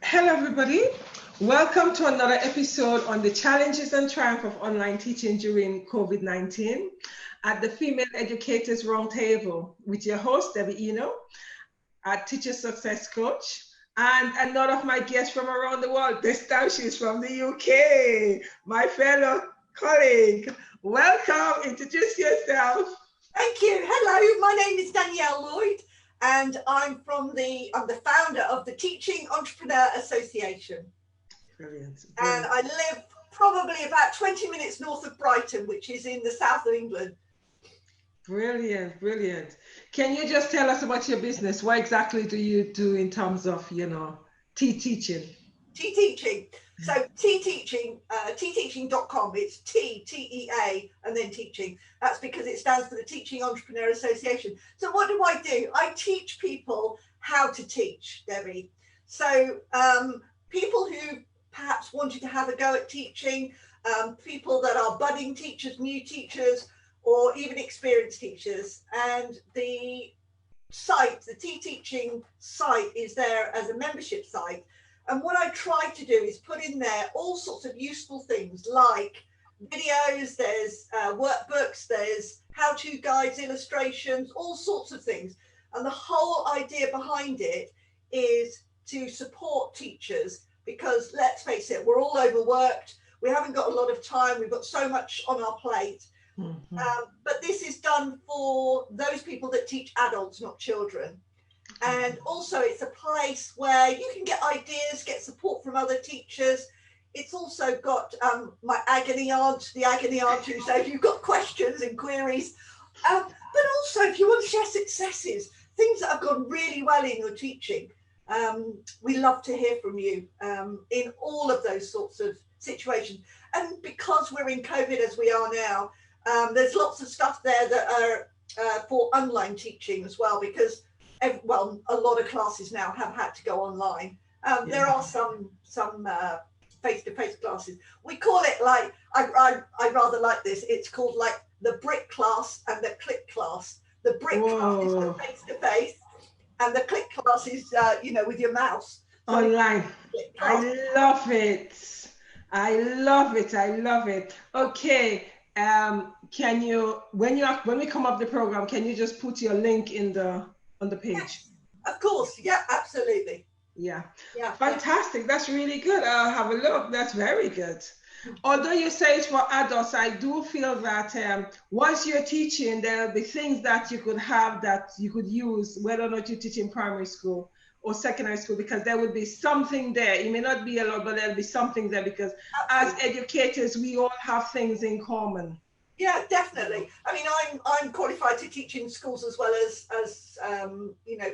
Hello, everybody. Welcome to another episode on the challenges and triumph of online teaching during COVID-19 at the Female Educators Roundtable with your host, Debby Enoe, a teacher success coach, and another of my guests from around the world. This time she's from the UK, my fellow colleague. Welcome. Introduce yourself. Thank you. Hello, my name is Danielle Lloyd, and I'm the founder of the Teaching Entrepreneur Association. Brilliant. And I live probably about 20 minutes north of Brighton, which is in the south of England. Brilliant, brilliant. Can you just tell us about your business? What exactly do you do in terms of, tea teaching? Tea teaching. So teaching.com, it's T-E-A, and then teaching. That's because it stands for the Teaching Entrepreneur Association. So what do? I teach people how to teach, Debbie. So people who perhaps wanted to have a go at teaching, people that are budding teachers, new teachers, or even experienced teachers. And the site, the Tea Teaching site, is there as a membership site. And what I try to do is put in there all sorts of useful things like videos, there's workbooks, there's how-to guides, illustrations, all sorts of things. And the whole idea behind it is to support teachers because, let's face it, we're all overworked. We haven't got a lot of time. We've got so much on our plate. Mm-hmm. But this is done for those people that teach adults, not children. And also it's a place where you can get ideas, get support from other teachers. It's also got my agony aunt, the agony aunt who says if you've got questions and queries, but also if you want to share successes, things that have gone really well in your teaching. We love to hear from you in all of those sorts of situations. And because we're in COVID as we are now, there's lots of stuff there that are for online teaching as well, because a lot of classes now have had to go online. There are some face-to-face classes. We call it like, I rather like this, it's called like the brick class and the click class. The brick class is the face-to-face and the click class is, with your mouse. So online. I love it. I love it. I love it. Okay. Can you, when we come up the program, can you just put your link on the page? Yes, of course. Yeah, absolutely. Yeah. Fantastic. That's really good. I'll have a look. That's very good. Although you say it's for adults, I do feel that once you're teaching, there'll be things that you could have that you could use, whether or not you teach in primary school or secondary school, because there would be something there. It may not be a lot, but there'll be something there because as educators, we all have things in common. Yeah, definitely. I mean, I'm qualified to teach in schools as well as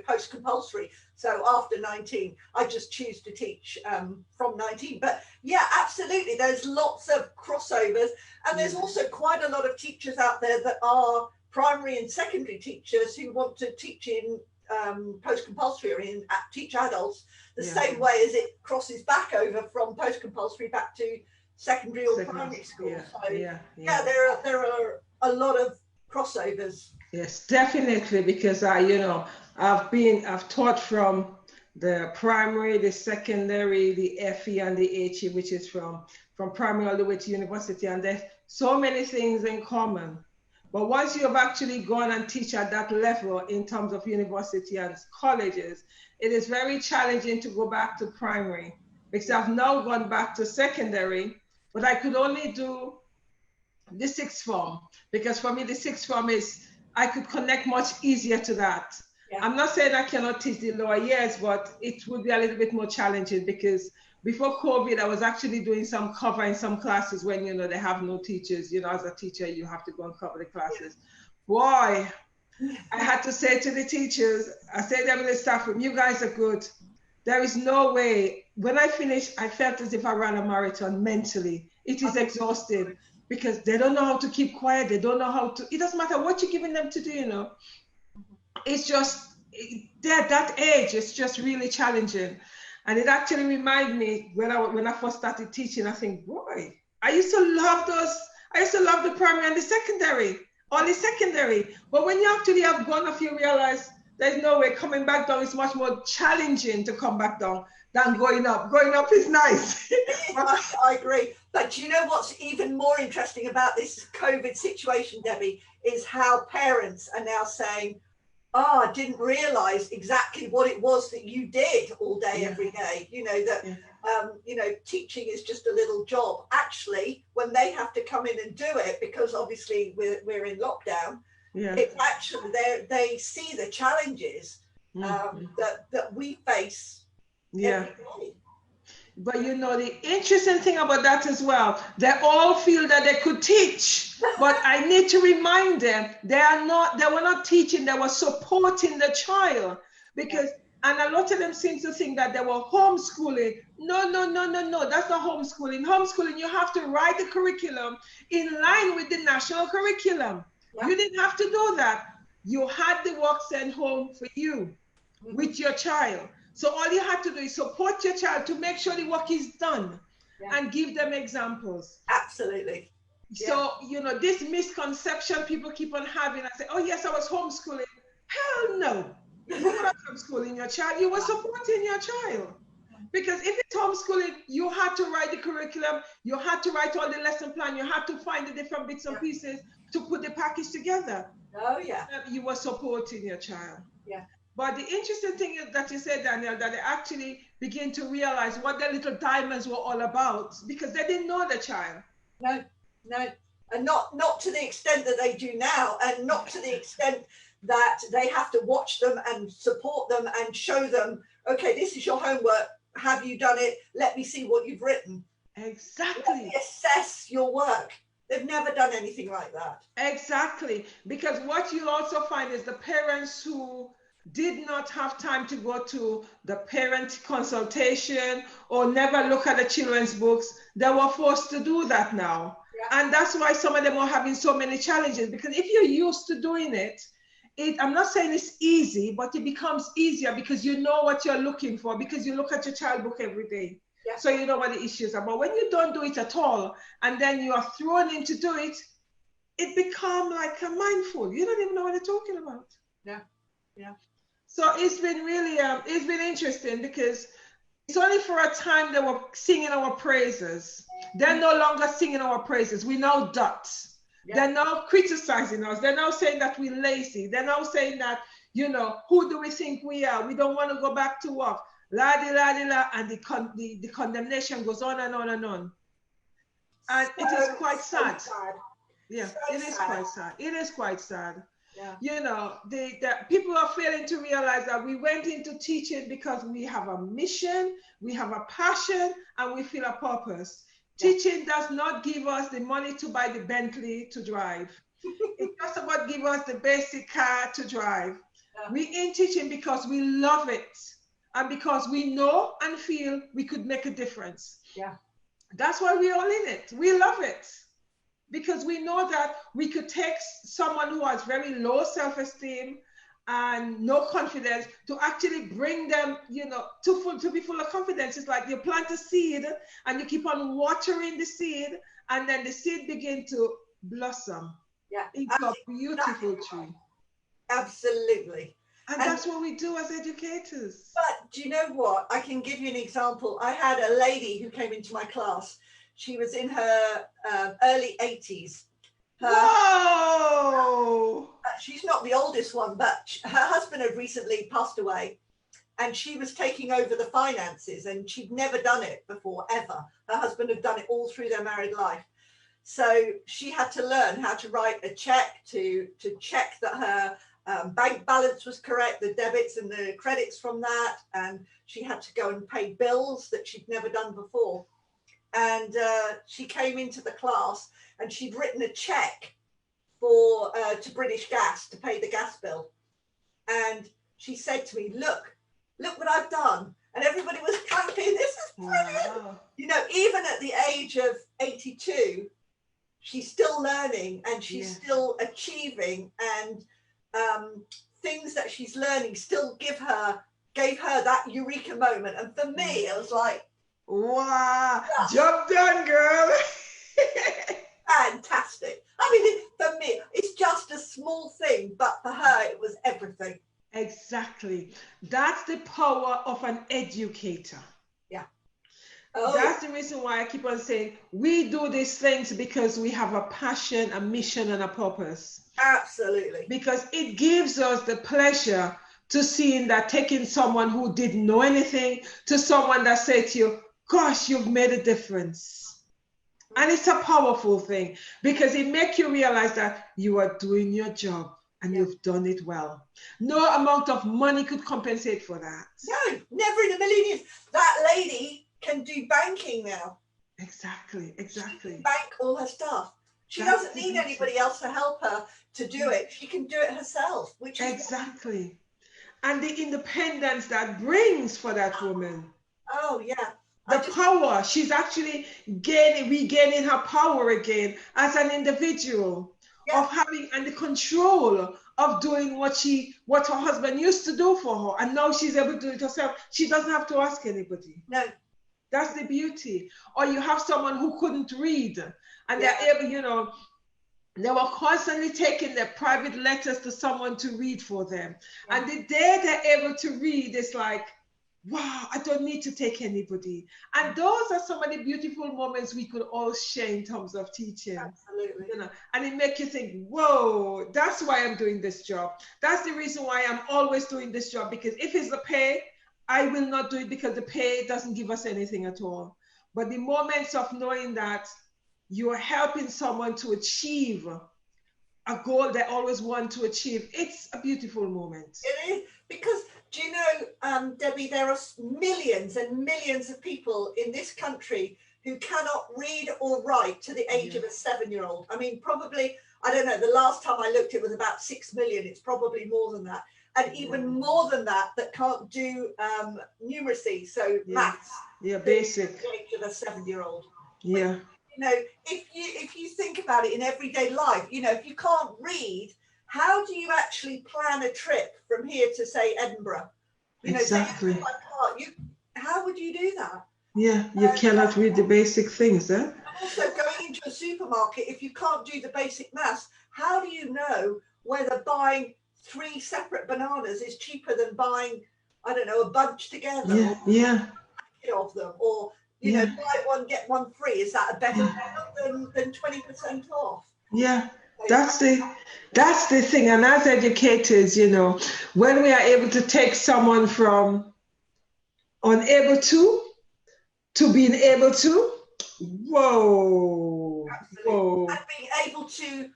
post-compulsory. So after 19, I just choose to teach from 19. But yeah, absolutely. There's lots of crossovers. And there's also quite a lot of teachers out there that are primary and secondary teachers who want to teach in post-compulsory or teach adults the same way as it crosses back over from post-compulsory back to secondary or primary school. There are a lot of crossovers. Yes, definitely, because I've taught from the primary, the secondary, the FE and the HE, which is from primary all the way to university, and there's so many things in common. But once you have actually gone and teach at that level in terms of university and colleges, it is very challenging to go back to primary, because I've now gone back to secondary. But I could only do the sixth form because for me, the sixth form I could connect much easier to that. Yeah. I'm not saying I cannot teach the lower years, but it would be a little bit more challenging because before COVID, I was actually doing some cover in some classes when, they have no teachers. As a teacher, you have to go and cover the classes. Boy, I had to say to the teachers, I said them in the staff room, you guys are good. There is no way. When I finished, I felt as if I ran a marathon mentally. It is exhausting because they don't know how to keep quiet. They don't know how to, it doesn't matter what you're giving them to do, It's just, they're at that age, it's just really challenging. And it actually reminded me when I first started teaching, I think, boy, I used to love the primary and the secondary, only secondary. But when you actually have gone off, you realize There's no way. Coming back down is much more challenging to come back down than going up. Going up is nice. I agree. But you know what's even more interesting about this COVID situation, Debbie, is how parents are now saying, oh, I didn't realize exactly what it was that you did all day, Yeah. every day. You know, that, Yeah. you know, teaching is just a little job. Actually, when they have to come in and do it, because obviously we're in lockdown, Yeah. it's actually they see the challenges that we face Yeah. every day. But you know, the interesting thing about that as well, they all feel that they could teach. But I need to remind them they were not teaching, they were supporting the child. Because and a lot of them seem to think that they were homeschooling. No, no, no, no, no. That's not homeschooling. Homeschooling, you have to write the curriculum in line with the national curriculum. Yeah. You didn't have to do that. You had the work sent home for you with your child. So all you have to do is support your child to make sure the work is done and give them examples. Absolutely. So, you know, this misconception people keep on having, I say, oh yes, I was homeschooling. Hell no. You were not homeschooling your child, you were supporting your child. Because if it's homeschooling, you had to write the curriculum, you had to write all the lesson plan, you had to find the different bits and pieces to put the package together. Oh yeah. You were supporting your child. Yeah. But the interesting thing is that you said, Daniel, that they actually begin to realize what their little diamonds were all about because they didn't know the child. No, no. And not to the extent that they do now, and not to the extent that they have to watch them and support them and show them, okay, this is your homework. Have you done it? Let me see what you've written. Exactly. Let me assess your work. They've never done anything like that. Exactly. Because what you also find is the parents who did not have time to go to the parent consultation or never look at the children's books, they were forced to do that now. Yeah. And that's why some of them are having so many challenges, because if you're used to doing it, I'm not saying it's easy, but it becomes easier because you know what you're looking for, because you look at your child book every day. Yeah. So you know what the issues are. But when you don't do it at all, and then you are thrown in to do it, it becomes like a mindful. You don't even know what they're talking about. Yeah, yeah. So it's been really, it's been interesting because it's only for a time they were singing our praises. They're no longer singing our praises. We now dots. Yeah. They're now criticizing us. They're now saying that we're lazy. They're now saying that, you know, who do we think we are? We don't want to go back to work. La-di-la-di-la, and the condemnation goes on and on and on. And it is quite sad. Yeah, it is quite sad. It is quite sad. Yeah. You know, the people are failing to realize that we went into teaching because we have a mission, we have a passion, and we feel a purpose. Yeah. Teaching does not give us the money to buy the Bentley to drive. It just about give us the basic car to drive. Yeah. We're in teaching because we love it and because we know and feel we could make a difference. Yeah. That's why we're all in it. We love it. Because we know that we could take someone who has very low self-esteem and no confidence to actually bring them, you know, to be full of confidence. It's like you plant a seed and you keep on watering the seed, and then the seed begin to blossom. Yeah, it's a beautiful tree. Absolutely. And that's what we do as educators. But do you know what? I can give you an example. I had a lady who came into my class. She was in her early 80s. Whoa! She's not the oldest one, but her husband had recently passed away, and she was taking over the finances, and she'd never done it before, ever. Her husband had done it all through their married life. So she had to learn how to write a check to check that her bank balance was correct, the debits and the credits from that, and she had to go and pay bills that she'd never done before. And she came into the class and she'd written a check for to British Gas to pay the gas bill. And she said to me, look what I've done. And everybody was clapping. This is brilliant. Wow. You know, even at the age of 82, she's still learning and she's still achieving, and things that she's learning still gave her that eureka moment. And for me, it was like, wow, job done, girl. Fantastic. I mean, for me, it's just a small thing, but for her, it was everything. Exactly. That's the power of an educator. Yeah. Oh, yeah. That's the reason why I keep on saying we do these things because we have a passion, a mission, and a purpose. Absolutely. Because it gives us the pleasure to seeing that taking someone who didn't know anything to someone that said to you, gosh, you've made a difference. And it's a powerful thing because it makes you realize that you are doing your job and you've done it well. No amount of money could compensate for that. No, never in a million years. That lady can do banking now. Exactly, exactly. She can bank all her stuff. She doesn't need anybody else to help her to do it. She can do it herself, which is exactly. And the independence that brings for that woman. Oh, yeah. The power, she's actually regaining her power again as an individual of having and the control of doing what her husband used to do for her. And now she's able to do it herself. She doesn't have to ask anybody. No. That's the beauty. Or you have someone who couldn't read and they're able, they were constantly taking their private letters to someone to read for them. Yeah. And the day they're able to read, it's like, wow, I don't need to take anybody. And those are some of the beautiful moments we could all share in terms of teaching. Absolutely. And it makes you think, whoa, that's why I'm doing this job. That's the reason why I'm always doing this job, because if it's the pay, I will not do it because the pay doesn't give us anything at all. But the moments of knowing that you're helping someone to achieve a goal they always want to achieve, it's a beautiful moment. It is, because do you know, Debbie, there are millions and millions of people in this country who cannot read or write to the age of a 7-year-old. I mean, probably, I don't know, the last time I looked, it was about 6 million. It's probably more than that. And even more than that can't do numeracy, so maths. Yeah, basic. At the age of a 7-year-old. Yeah. But, if you think about it in everyday life, if you can't read, how do you actually plan a trip from here to, say, Edinburgh? Exactly. How would you do that? Yeah, you cannot read the basic things, eh? And also going into a supermarket, if you can't do the basic maths, how do you know whether buying 3 separate bananas is cheaper than buying, I don't know, a bunch together? Yeah, yeah. Of them, or buy one get one free. Is that a better deal than 20% off? Yeah. That's the thing. And as educators, when we are able to take someone from unable to being able to, whoa. Absolutely. Whoa. And being able to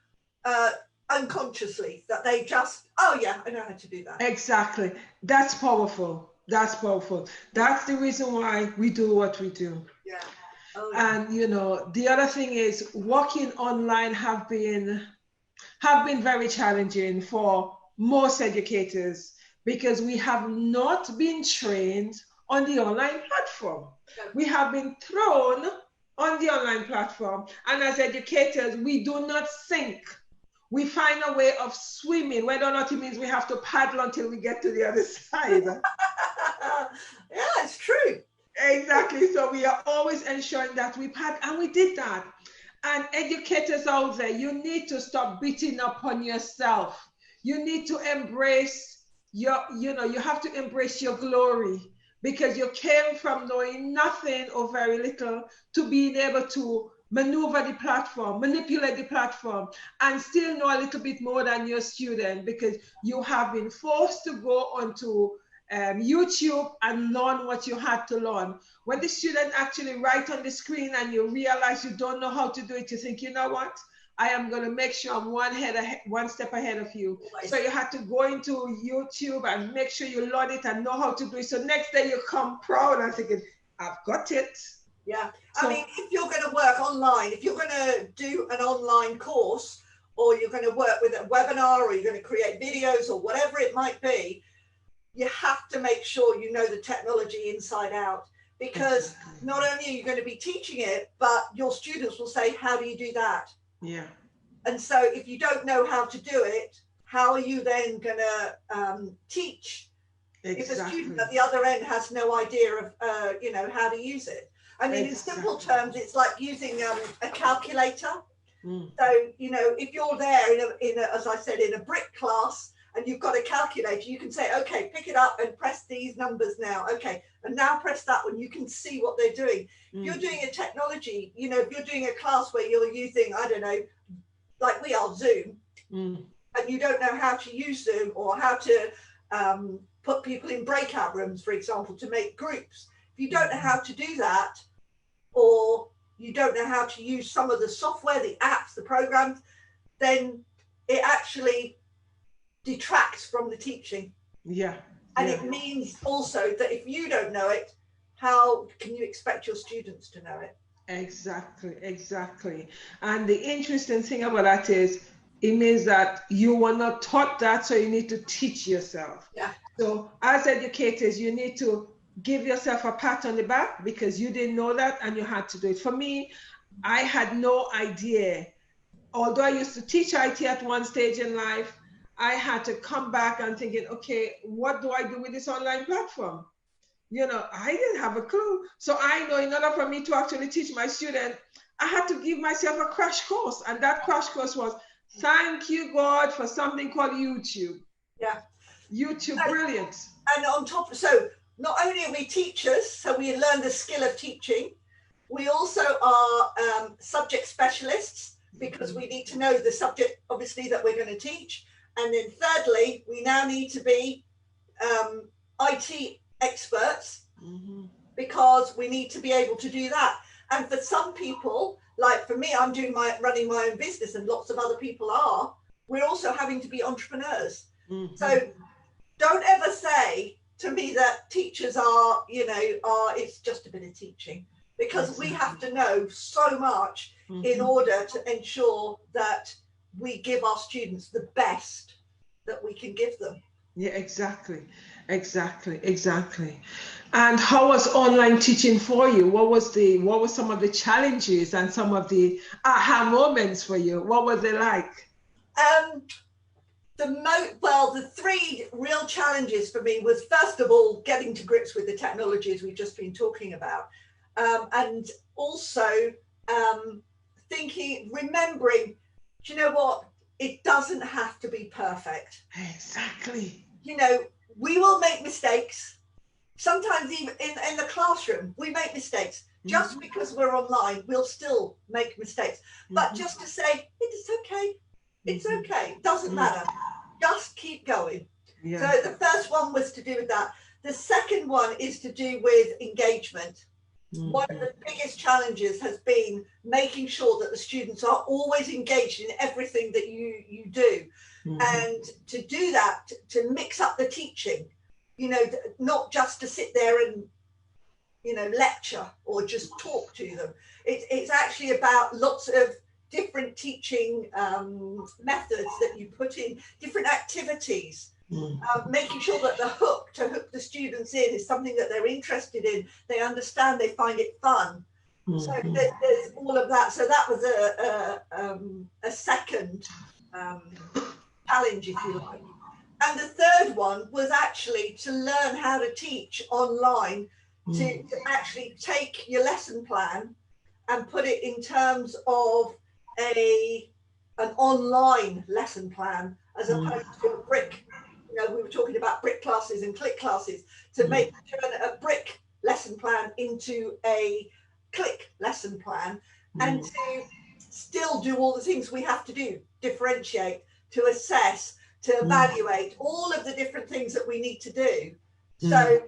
unconsciously, that they just, oh yeah, I know how to do that. Exactly. That's powerful. That's powerful. That's the reason why we do what we do. Yeah. And the other thing is working online have been very challenging for most educators because we have not been trained on the online platform. We have been thrown on the online platform, and as educators, we do not sink. We find a way of swimming, whether or not it means we have to paddle until we get to the other side. Yeah, it's true. Exactly. So we are always ensuring that we paddle, and we did that. And educators out there, you need to stop beating up on yourself. You need to embrace you have to embrace your glory, because you came from knowing nothing or very little to being able to maneuver the platform, manipulate the platform, and still know a little bit more than your student, because you have been forced to go onto YouTube and learn what you had to learn. When the student actually write on the screen and you realize you don't know how to do it, you think, you know what? I am going to make sure I'm one step ahead of you. So you have to go into YouTube and make sure you learn it and know how to do it. So next day you come proud and thinking, I've got it. Yeah. So, I mean, if you're going to work online, if you're going to do an online course, or you're going to work with a webinar, or you're going to create videos or whatever it might be, you have to make sure you know the technology inside out, because not only are you going to be teaching it, but your students will say, how do you do that? Yeah. And so if you don't know how to do it, how are you then going to teach? Exactly. If a student at the other end has no idea of, how to use it. I mean, in simple terms, it's like using a calculator. So, if you're there in a, as I said, in a brick class, and you've got a calculator, you can say, okay, pick it up and press these numbers now. Okay, and now press that one. You can see what they're doing. If you're doing a technology, you know, if you're doing a class where you're using, I don't know, like we are Zoom, and you don't know how to use Zoom or how to put people in breakout rooms, for example, to make groups. If you don't know how to do that, or you don't know how to use some of the software, the apps, the programs, then it actually detracts from the teaching. And it means also that if you don't know it, how can you expect your students to know it? Exactly. And the interesting thing about that is it means that you were not taught that, so you need to teach yourself. So as educators, you need to give yourself a pat on the back because you didn't know that and you had to do it. For me, I had no idea. Although I used to teach IT at one stage in life, I had to come back and thinking, okay, what do I do with this online platform? You know, I didn't have a clue. So I know in order for me to actually teach my student, I had to give myself a crash course. And that crash course was, thank you, God, for something called YouTube. YouTube, brilliant. And on top, so not only are we teachers, so we learn the skill of teaching, we also are subject specialists because we need to know the subject, obviously, that we're going to teach. And then thirdly, we now need to be IT experts because we need to be able to do that. And for some people, like for me, I'm running my own business and lots of other people are, we're also having to be entrepreneurs. So don't ever say to me that teachers are, you know, it's just a bit of teaching, because we have to know so much in order to ensure that we give our students the best that we can give them. Yeah, exactly. And how was online teaching for you? What were some of the challenges and some of the aha moments for you? What was it like? The three real challenges for me was, first of all, getting to grips with the technologies we've just been talking about. And also remembering, do you know what? It doesn't have to be perfect. Exactly. You know, we will make mistakes. Sometimes even in the classroom, we make mistakes. Just because we're online, we'll still make mistakes. But just to say, it's okay. It's okay. It doesn't matter. Just keep going. So the first one was to do with that. The second one is to do with engagement. One of the biggest challenges has been making sure that the students are always engaged in everything that you do. And to do that, to mix up the teaching, you know, not just to sit there and, you know, lecture or just talk to them. It's actually about lots of different teaching methods that you put in, different activities. Making sure that the hook to hook the students in is something that they're interested in, they understand, they find it fun. So there's all of that. So that was a second challenge, if you like. And the third one was actually to learn how to teach online, to actually take your lesson plan and put it in terms of an online lesson plan as opposed to a brick. You know, we were talking about brick classes and click classes, to turn a brick lesson plan into a click lesson plan, and to still do all the things we have to do, differentiate, to assess, to evaluate, all of the different things that we need to do. So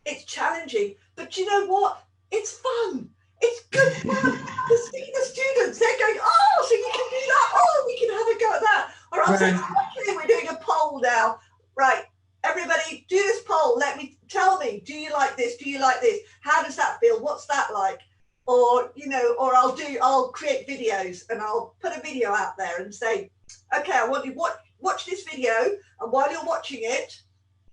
it's challenging, but you know what? It's fun. It's good fun to see the students. They're going, oh, so you can do that. Oh, we can have a go at that. Or I'll say, okay, we're doing a poll now. Right, everybody, do this poll. Tell me, do you like this? Do you like this? How does that feel? What's that like? Or, you know, or I'll create videos and I'll put a video out there and say, okay, I want you to watch this video. And while you're watching it,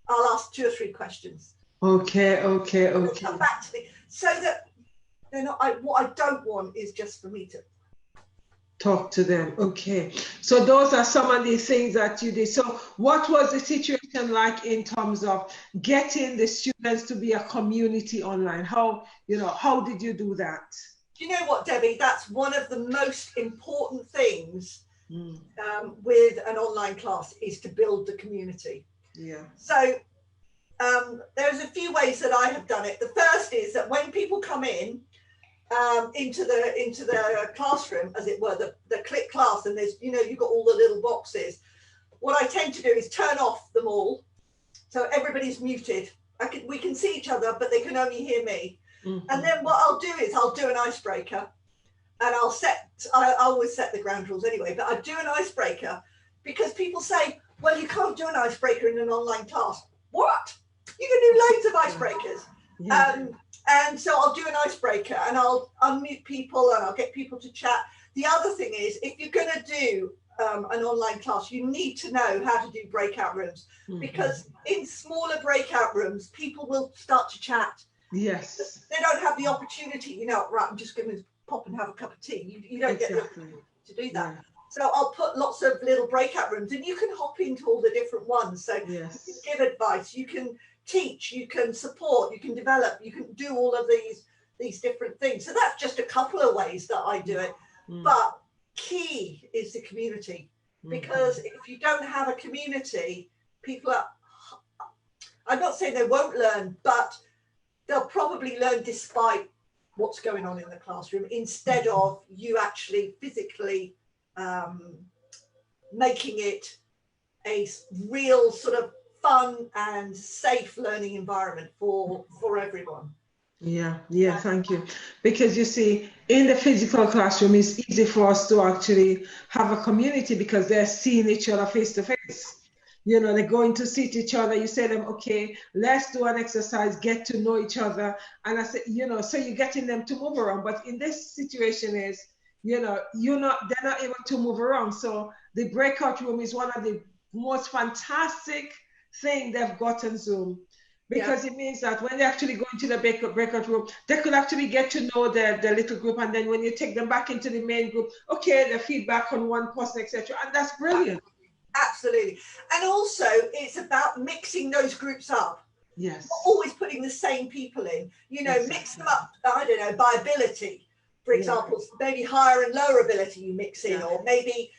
I'll ask 2 or 3 questions. Okay. Come back to me. So that they're not, what I don't want is just for me to talk to them. Okay. So those are some of the things that you did. So what was the situation like in terms of getting the students to be a community online? How did you do that? Do you know what, Debbie? That's one of the most important things with an online class is to build the community. Yeah. So there's a few ways that I have done it. The first is that when people come in into the classroom, as it were, the click class, and there's, you know, you've got all the little boxes. What I tend to do is turn off them all, so everybody's muted. We can see each other, but they can only hear me. And then what I'll do is I'll do an icebreaker, and I always set the ground rules anyway, but I do an icebreaker because people say, well, you can't do an icebreaker in an online class. What? You can do loads of icebreakers. Yeah. And so I'll do an icebreaker, and I'll unmute people, and I'll get people to chat. The other thing is, if you're going to do an online class, you need to know how to do breakout rooms, because in smaller breakout rooms, people will start to chat. Yes. They don't have the opportunity, you know, right, I'm just going to pop and have a cup of tea. You don't get the opportunity to do that. Yeah. So I'll put lots of little breakout rooms, and you can hop into all the different ones. So yes, you can give advice, you can teach, you can support, you can develop, you can do all of these different things. So that's just a couple of ways that I do it. But key is the community, because if you don't have a community, people are, I'm not saying they won't learn, but they'll probably learn despite what's going on in the classroom, instead of you actually physically making it a real sort of fun and safe learning environment for everyone. Yeah, thank you. Because you see, in the physical classroom, it's easy for us to actually have a community because they're seeing each other face to face. You know, they're going to see each other. You say to them, okay, let's do an exercise, get to know each other. And I said, you know, so you're getting them to move around. But in this situation is, you know, they're not able to move around. So the breakout room is one of the most fantastic thing they've got on Zoom, because it means that when they actually go into the breakout room, they could actually get to know their little group. And then when you take them back into the main group, okay, the feedback on one person, etc. And that's brilliant. Absolutely. And also it's about mixing those groups up. Yes. Not always putting the same people in, you know, mix them up, I don't know, by ability. For example, maybe higher and lower ability you mix in, or maybe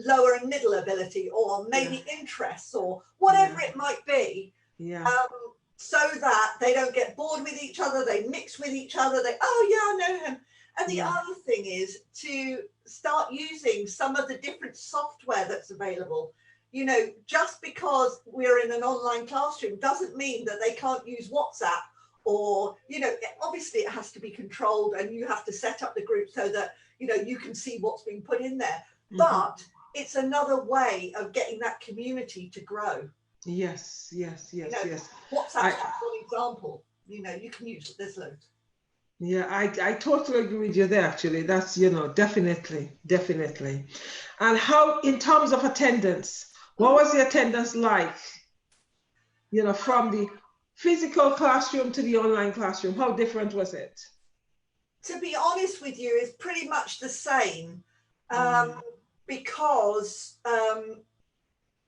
lower and middle ability, or maybe interests, or whatever it might be. So that they don't get bored with each other, they mix with each other, oh yeah, I know him. And the other thing is to start using some of the different software that's available. You know, just because we're in an online classroom doesn't mean that they can't use WhatsApp, or, you know, obviously it has to be controlled, and you have to set up the group so that, you know, you can see what's being put in there. But it's another way of getting that community to grow. Yes. WhatsApp's just one example. You know, you can use it, there's loads. Yeah, I totally agree with you there, actually. That's, you know, definitely. And how, in terms of attendance, what was the attendance like, you know, from the physical classroom to the online classroom? How different was it? To be honest with you, it's pretty much the same, because,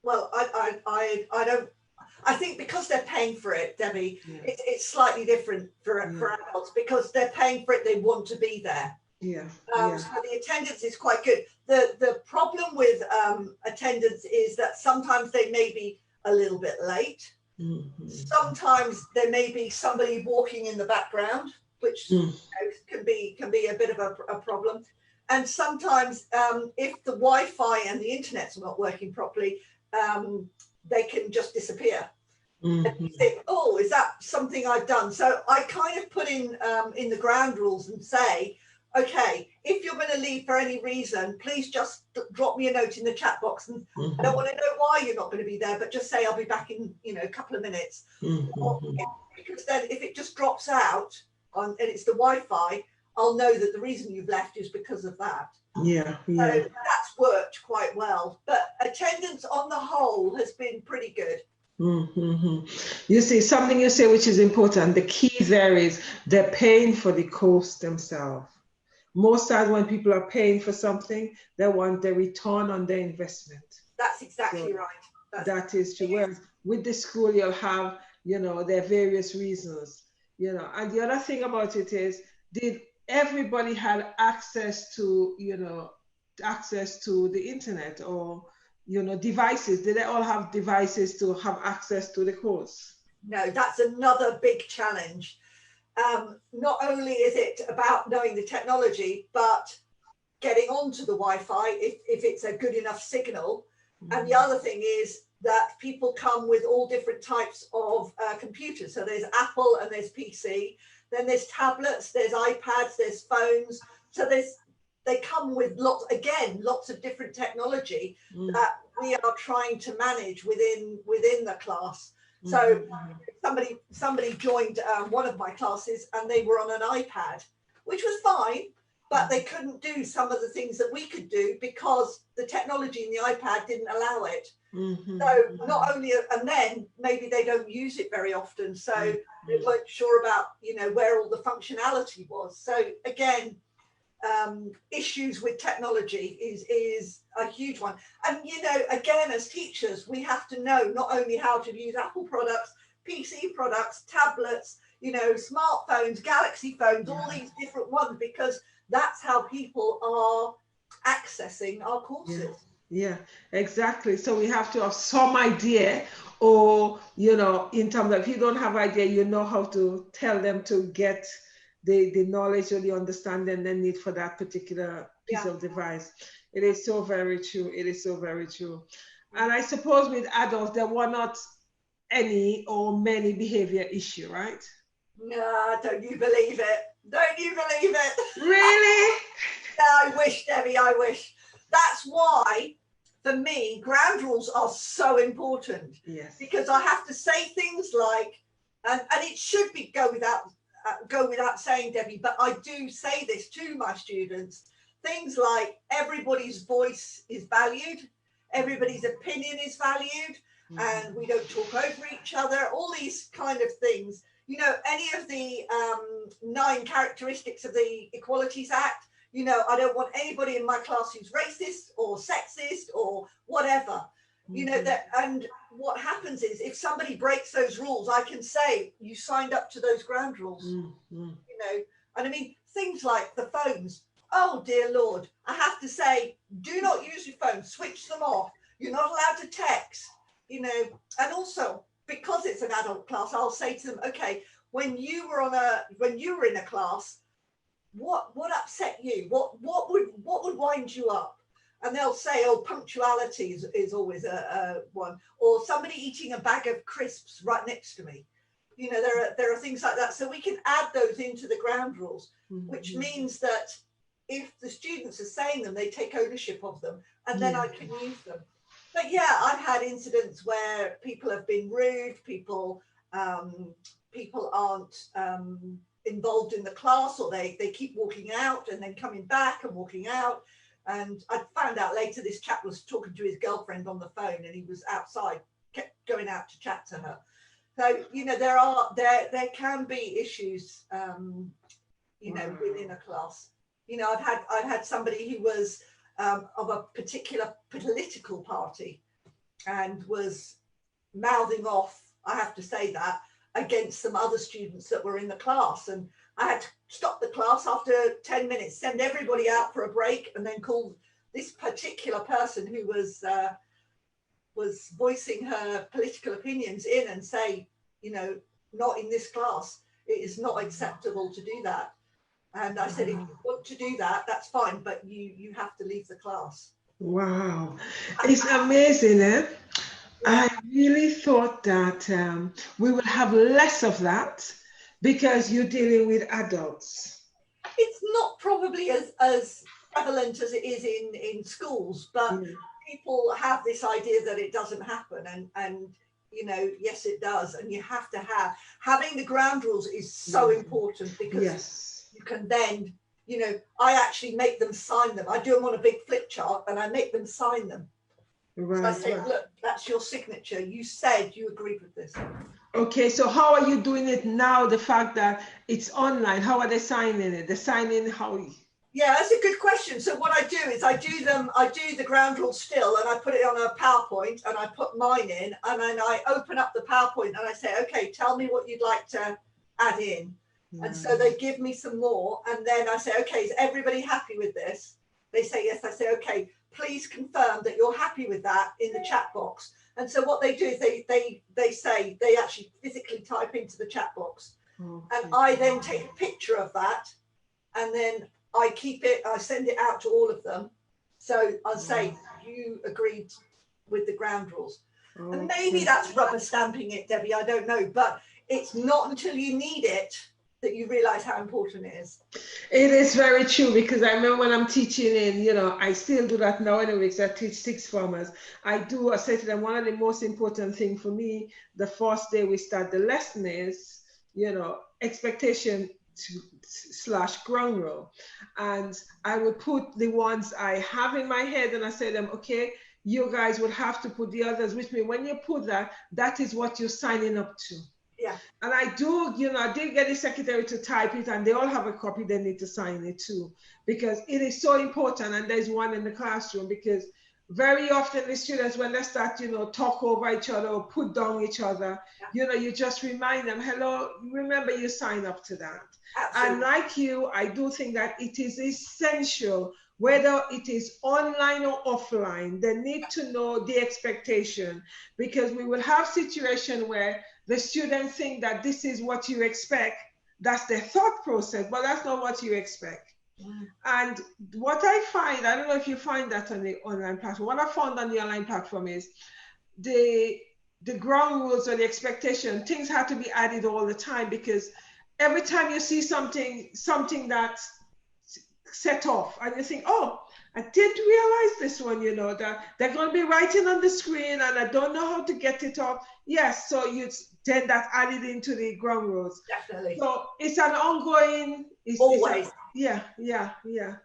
well, I think because they're paying for it, Debbie, it's slightly different for adults, because they're paying for it, they want to be there. So the attendance is quite good. The problem with attendance is that sometimes they may be a little bit late. Sometimes there may be somebody walking in the background, which you know, can be a bit of a problem. And sometimes if the Wi-Fi and the internet's not working properly, they can just disappear. And you think, oh, is that something I've done? So I kind of put in the ground rules and say, okay, if you're going to leave for any reason, please just drop me a note in the chat box, and I don't want to know why you're not going to be there, but just say I'll be back in, you know, a couple of minutes. Because then if it just drops out and it's the Wi-Fi, I'll know that the reason you've left is because of that. So that's worked quite well. But attendance on the whole has been pretty good. You see, something you say which is important, the key there is they're paying for the course themselves. Most times when people are paying for something, they want the return on their investment. That's exactly right. That is true. Whereas with the school, you'll have, you know, there are various reasons, you know. And the other thing about it is, did everybody had access to, you know, access to the internet or, devices? Do they all have devices to have access to the course? No, that's another big challenge. Not only is it about knowing the technology, but getting onto the Wi-Fi if it's a good enough signal. And the other thing is that people come with all different types of computers. So there's Apple and there's PC, then there's tablets, there's iPads, there's phones. So they come with lots of different technology that we are trying to manage within the class. So somebody joined one of my classes and they were on an iPad, which was fine, but they couldn't do some of the things that we could do because the technology in the iPad didn't allow it. So not only, and then maybe they don't use it very often, so they weren't sure about, where all the functionality was. So again, issues with technology is a huge one. And, again, as teachers, we have to know not only how to use Apple products, PC products, tablets, smartphones, Galaxy phones, all these different ones, because that's how people are accessing our courses. Yeah, exactly. So we have to have some idea, or, in terms of, if you don't have idea, how to tell them to get the knowledge or the understanding they need for that particular piece of device. It is so very true. It is so very true. And I suppose with adults, there were not any or many behavior issue, right? No, don't you believe it? Don't you believe it? Really? I wish, Debbie, I wish. That's why, for me, ground rules are so important. Yes. Because I have to say things like, and it should go without saying, Debbie, but I do say this to my students, things like everybody's voice is valued, everybody's opinion is valued, and we don't talk over each other, all these kind of things. Any of the 9 characteristics of the Equalities Act, I don't want anybody in my class who's racist or sexist or whatever. That, and what happens is if somebody breaks those rules, I can say you signed up to those ground rules. And I mean things like the phones. Oh dear Lord, I have to say, do not use your phone, switch them off. You're not allowed to text, and also because it's an adult class, I'll say to them, okay, when you were in a class, what upset you? What would wind you up? And they'll say, oh, punctuality is always a one, or somebody eating a bag of crisps right next to me. There are things like that. So we can add those into the ground rules, which means that if the students are saying them, they take ownership of them, and then I can use them. But yeah, I've had incidents where people have been rude, people aren't involved in the class, or they keep walking out and then coming back and walking out. And I found out later this chap was talking to his girlfriend on the phone, and he was outside, kept going out to chat to her. So, there can be issues, within a class. I've had somebody who was of a particular political party and was mouthing off, I have to say that, against some other students that were in the class. And I had to stop the class after 10 minutes, send everybody out for a break, and then call this particular person who was voicing her political opinions in and say, not in this class. It is not acceptable to do that. And I said, if you want to do that, that's fine, but you have to leave the class. Wow. It's amazing, eh? I really thought that we would have less of that because you're dealing with adults. It's not probably as prevalent as it is in schools, but people have this idea that it doesn't happen, and yes, it does. And you have to having the ground rules is so important, because you can then, I actually make them sign them. I do them on a big flip chart and I make them sign them. Right, so I say, look, that's your signature. You said you agreed with this. Okay, so how are you doing it now? The fact that it's online, how are they signing it? They're signing how? Yeah, that's a good question. So what I do is I do the ground rules still, and I put it on a PowerPoint, and I put mine in, and then I open up the PowerPoint and I say, okay, tell me what you'd like to add in. And so they give me some more, and then I say, okay, is everybody happy with this? they say yes, I say, okay, please confirm that you're happy with that in the chat box. And so what they do is they say, they actually physically type into the chat box. Okay. And I then take a picture of that, and then I keep it, I send it out to all of them. So I'll say, you agreed with the ground rules. Okay. And maybe that's rubber stamping it, Debbie, I don't know. But it's not until you need it that you realize how important it is. It is very true, because I remember when I'm teaching in, you know, I still do that now anyway, because I teach sixth formers. I say to them, one of the most important things for me, the first day we start the lesson is, you know, expectation / ground rule. And I would put the ones I have in my head, and I say to them, okay, you guys would have to put the others with me. When you put that, that is what you're signing up to. Yeah. And I do, you know, I did get the secretary to type it, and they all have a copy. They need to sign it too, because it is so important. And there's one in the classroom, because very often the students, when they start, you know, talk over each other or put down each other, you know, you just remind them, hello, remember you sign up to that. Absolutely. And like you, I do think that it is essential, whether it is online or offline, they need to know the expectation, because we will have situations where the students think that this is what you expect. That's their thought process, but that's not what you expect. And what I find, I don't know if you find that on the online platform, what I found on the online platform is the ground rules or the expectation, things have to be added all the time, because every time you see something that's set off and you think, oh, I didn't realize this one, you know, that they're going to be writing on the screen and I don't know how to get it off. Yes, so you then that added into the ground rules. Definitely. So it's an ongoing. Always. Yeah.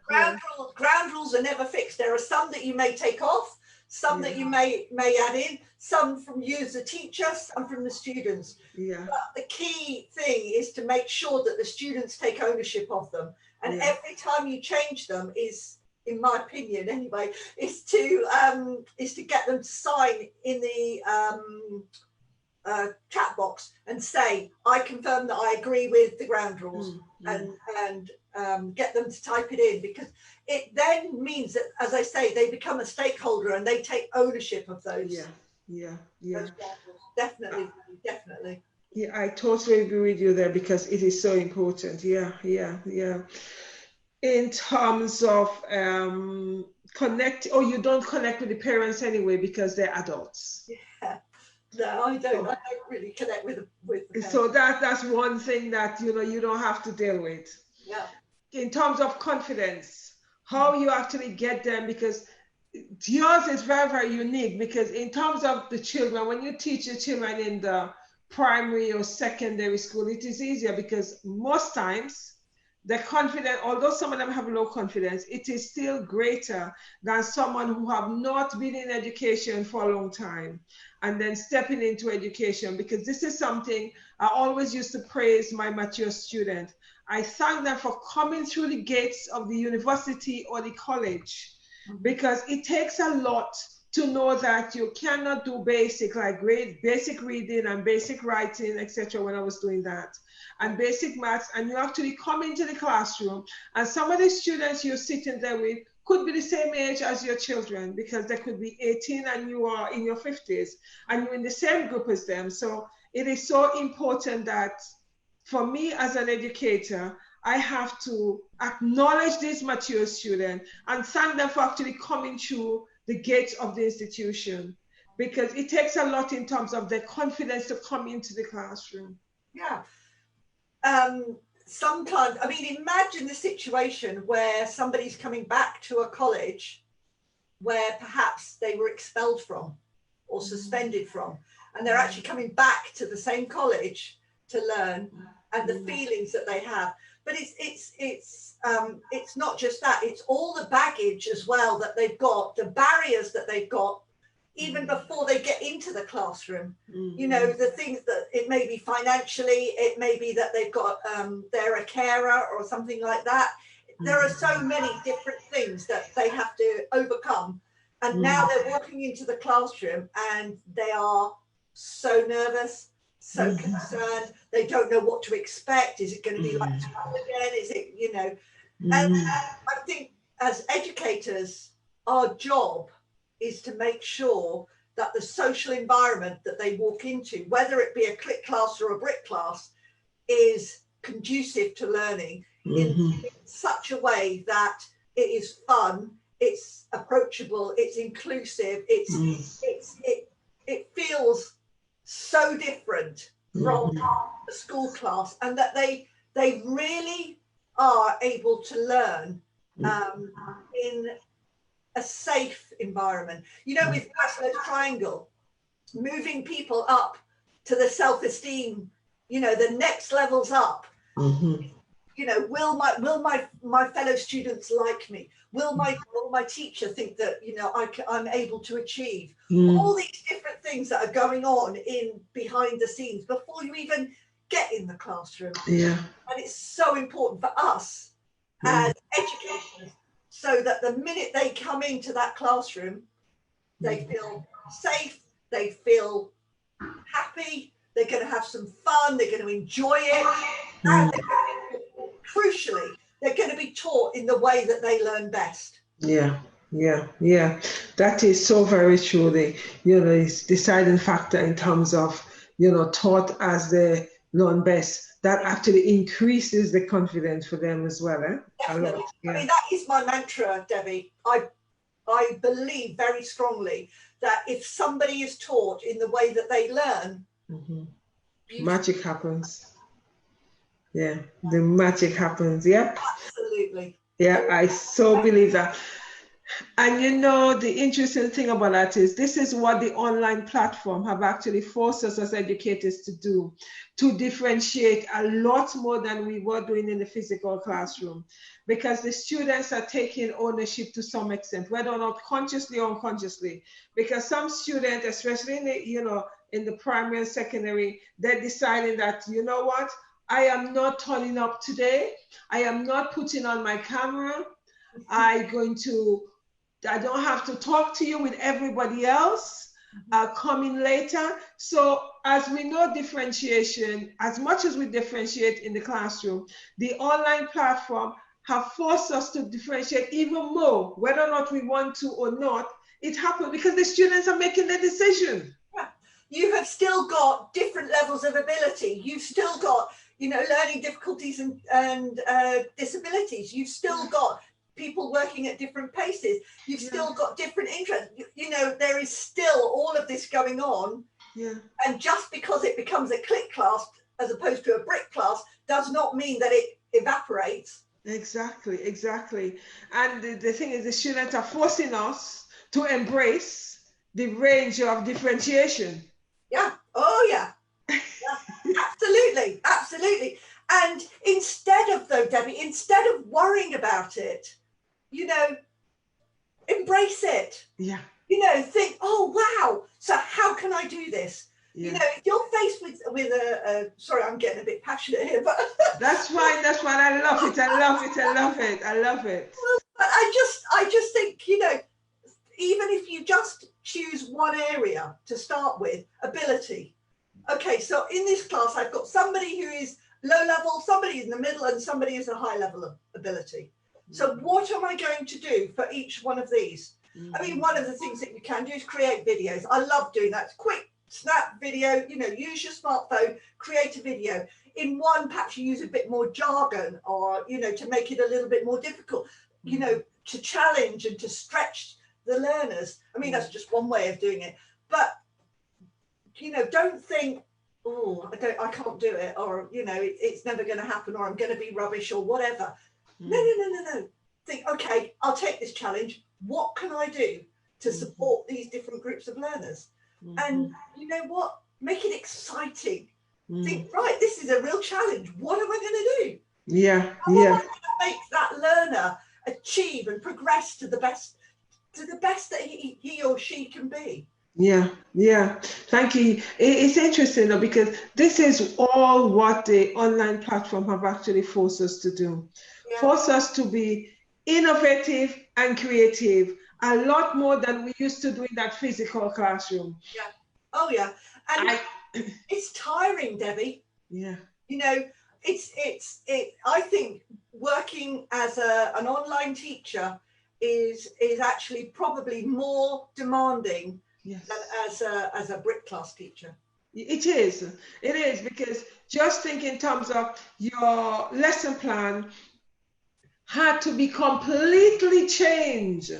Ground rules are never fixed. There are some that you may take off, some that you may add in, some from you as a teacher, some from the students. Yeah. But the key thing is to make sure that the students take ownership of them. And every time you change them is, in my opinion anyway, is to get them to sign in the chat box and say, I confirm that I agree with the ground rules, and get them to type it in, because it then means that, as I say, they become a stakeholder and they take ownership of those. Yeah. Those definitely. Yeah, I totally agree with you there, because it is so important. Yeah. In terms of you don't connect with the parents anyway, because they're adults. Yeah. No, I don't really connect with the parents. So that's one thing that, you know, you don't have to deal with. Yeah. In terms of confidence, how you actually get them, because yours is very, very unique, because in terms of the children, when you teach the children in the primary or secondary school, it is easier, because most times the confidence, although some of them have low confidence, it is still greater than someone who have not been in education for a long time and then stepping into education, because this is something I always used to praise my mature student. I thank them for coming through the gates of the university or the college, because it takes a lot to know that you cannot do basic reading and basic writing, etc. when I was doing that, and basic maths, and you actually come into the classroom, and some of the students you're sitting there with could be the same age as your children, because they could be 18 and you are in your 50s, and you're in the same group as them. So it is so important that for me as an educator, I have to acknowledge these mature students and thank them for actually coming through the gates of the institution, because it takes a lot in terms of their confidence to come into the classroom. Yeah. Sometimes, I mean, imagine the situation where somebody's coming back to a college where perhaps they were expelled from or suspended from, and they're actually coming back to the same college to learn, and the feelings that they have. But it's not just that, it's all the baggage as well that they've got, the barriers that they've got, even before they get into the classroom. You know, the things that it may be financially, it may be that they've got, they're a carer or something like that. There are so many different things that they have to overcome. And now they're walking into the classroom and they are so nervous, so concerned. They don't know what to expect. Is it going to be like school again? Is it, you know? And I think as educators, our job is to make sure that the social environment that they walk into, whether it be a click class or a brick class, is conducive to learning in such a way that it is fun, it's approachable, it's inclusive, it feels so different from a school class, and that they really are able to learn in a safe environment. You know, with Maslow's triangle, moving people up to the self-esteem, you know, the next levels up. You know, will my fellow students like me? Will my teacher think that, you know, I'm able to achieve? All these different things that are going on in behind the scenes before you even get in the classroom. Yeah. And it's so important for us as educators, so that the minute they come into that classroom, they feel safe, they feel happy, they're going to have some fun, they're going to enjoy it, and crucially, they're going to be taught in the way that they learn best. Yeah. That is so very true. It's deciding factor in terms of, taught as they learn best. That actually increases the confidence for them as well. Definitely. A lot. Yeah. I mean, that is my mantra, Debbie. I believe very strongly that if somebody is taught in the way that they learn, magic happens. Yeah, the magic happens. Yep. Absolutely. Yeah, I so believe that. And the interesting thing about that is this is what the online platform have actually forced us as educators to do, to differentiate a lot more than we were doing in the physical classroom, because the students are taking ownership to some extent, whether or not consciously or unconsciously, because some students, especially in the primary and secondary, they're deciding that, you know what, I am not turning up today. I am not putting on my camera. I don't have to talk to you with everybody else coming later. So as we know differentiation, as much as we differentiate in the classroom, the online platform have forced us to differentiate even more, whether or not we want to or not. It happens because the students are making the decision. Yeah. You have still got different levels of ability. You've still got, learning difficulties and disabilities. You've still got people working at different paces. You've still got different interests. There is still all of this going on. Yeah. And just because it becomes a click class as opposed to a brick class does not mean that it evaporates. Exactly. And the thing is, the students are forcing us to embrace the range of differentiation. Yeah. Oh, yeah. Absolutely. And instead of worrying about it, embrace it. Yeah. Think, oh, wow. So how can I do this? Yeah. If you're faced with a sorry, I'm getting a bit passionate here, but that's fine. I love it. But I just think, even if you just choose one area to start with, ability. Okay, so in this class, I've got somebody who is low level, somebody in the middle, and somebody who's a high level of ability. So what am I going to do for each one of these? I mean, one of the things that you can do is create videos. I love doing that. It's quick, snap video, use your smartphone, create a video. In one, perhaps you use a bit more jargon or, to make it a little bit more difficult, to challenge and to stretch the learners. I mean, that's just one way of doing it. But, don't think, oh, I can't do it, or, it's never going to happen, or I'm going to be rubbish or whatever. No. Think, okay, I'll take this challenge. What can I do to support these different groups of learners? And you know what? Make it exciting. Think, right, this is a real challenge. What am I going to do? Yeah. How am I going to make that learner achieve and progress to the best that he or she can be? Yeah. Thank you. It's interesting though, because this is all what the online platform have actually forced us to do. Force us to be innovative and creative a lot more than we used to do in that physical classroom. Yeah. Oh yeah. And it's tiring, Debbie. Yeah. I think working as an online teacher is actually probably more demanding Yes. than as a brick class teacher. It is. It is, because just think in terms of your lesson plan had to be completely changed,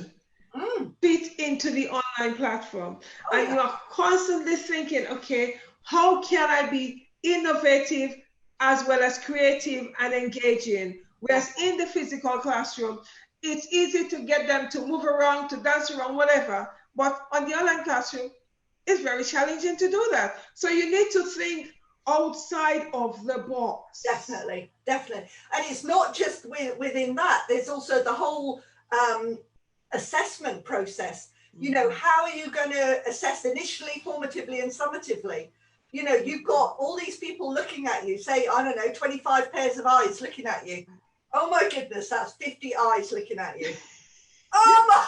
fit into the online platform. And you are constantly thinking, okay, how can I be innovative as well as creative and engaging? Whereas in the physical classroom, it's easy to get them to move around, to dance around, whatever. But on the online classroom, it's very challenging to do that. So you need to think outside of the box. Definitely, definitely. And it's not just within that, there's also the whole assessment process. You know, how are you going to assess initially, formatively, and summatively? You know, you've got all these people looking at you, say, I don't know, 25 pairs of eyes looking at you. Oh my goodness, that's 50 eyes looking at you. Oh my.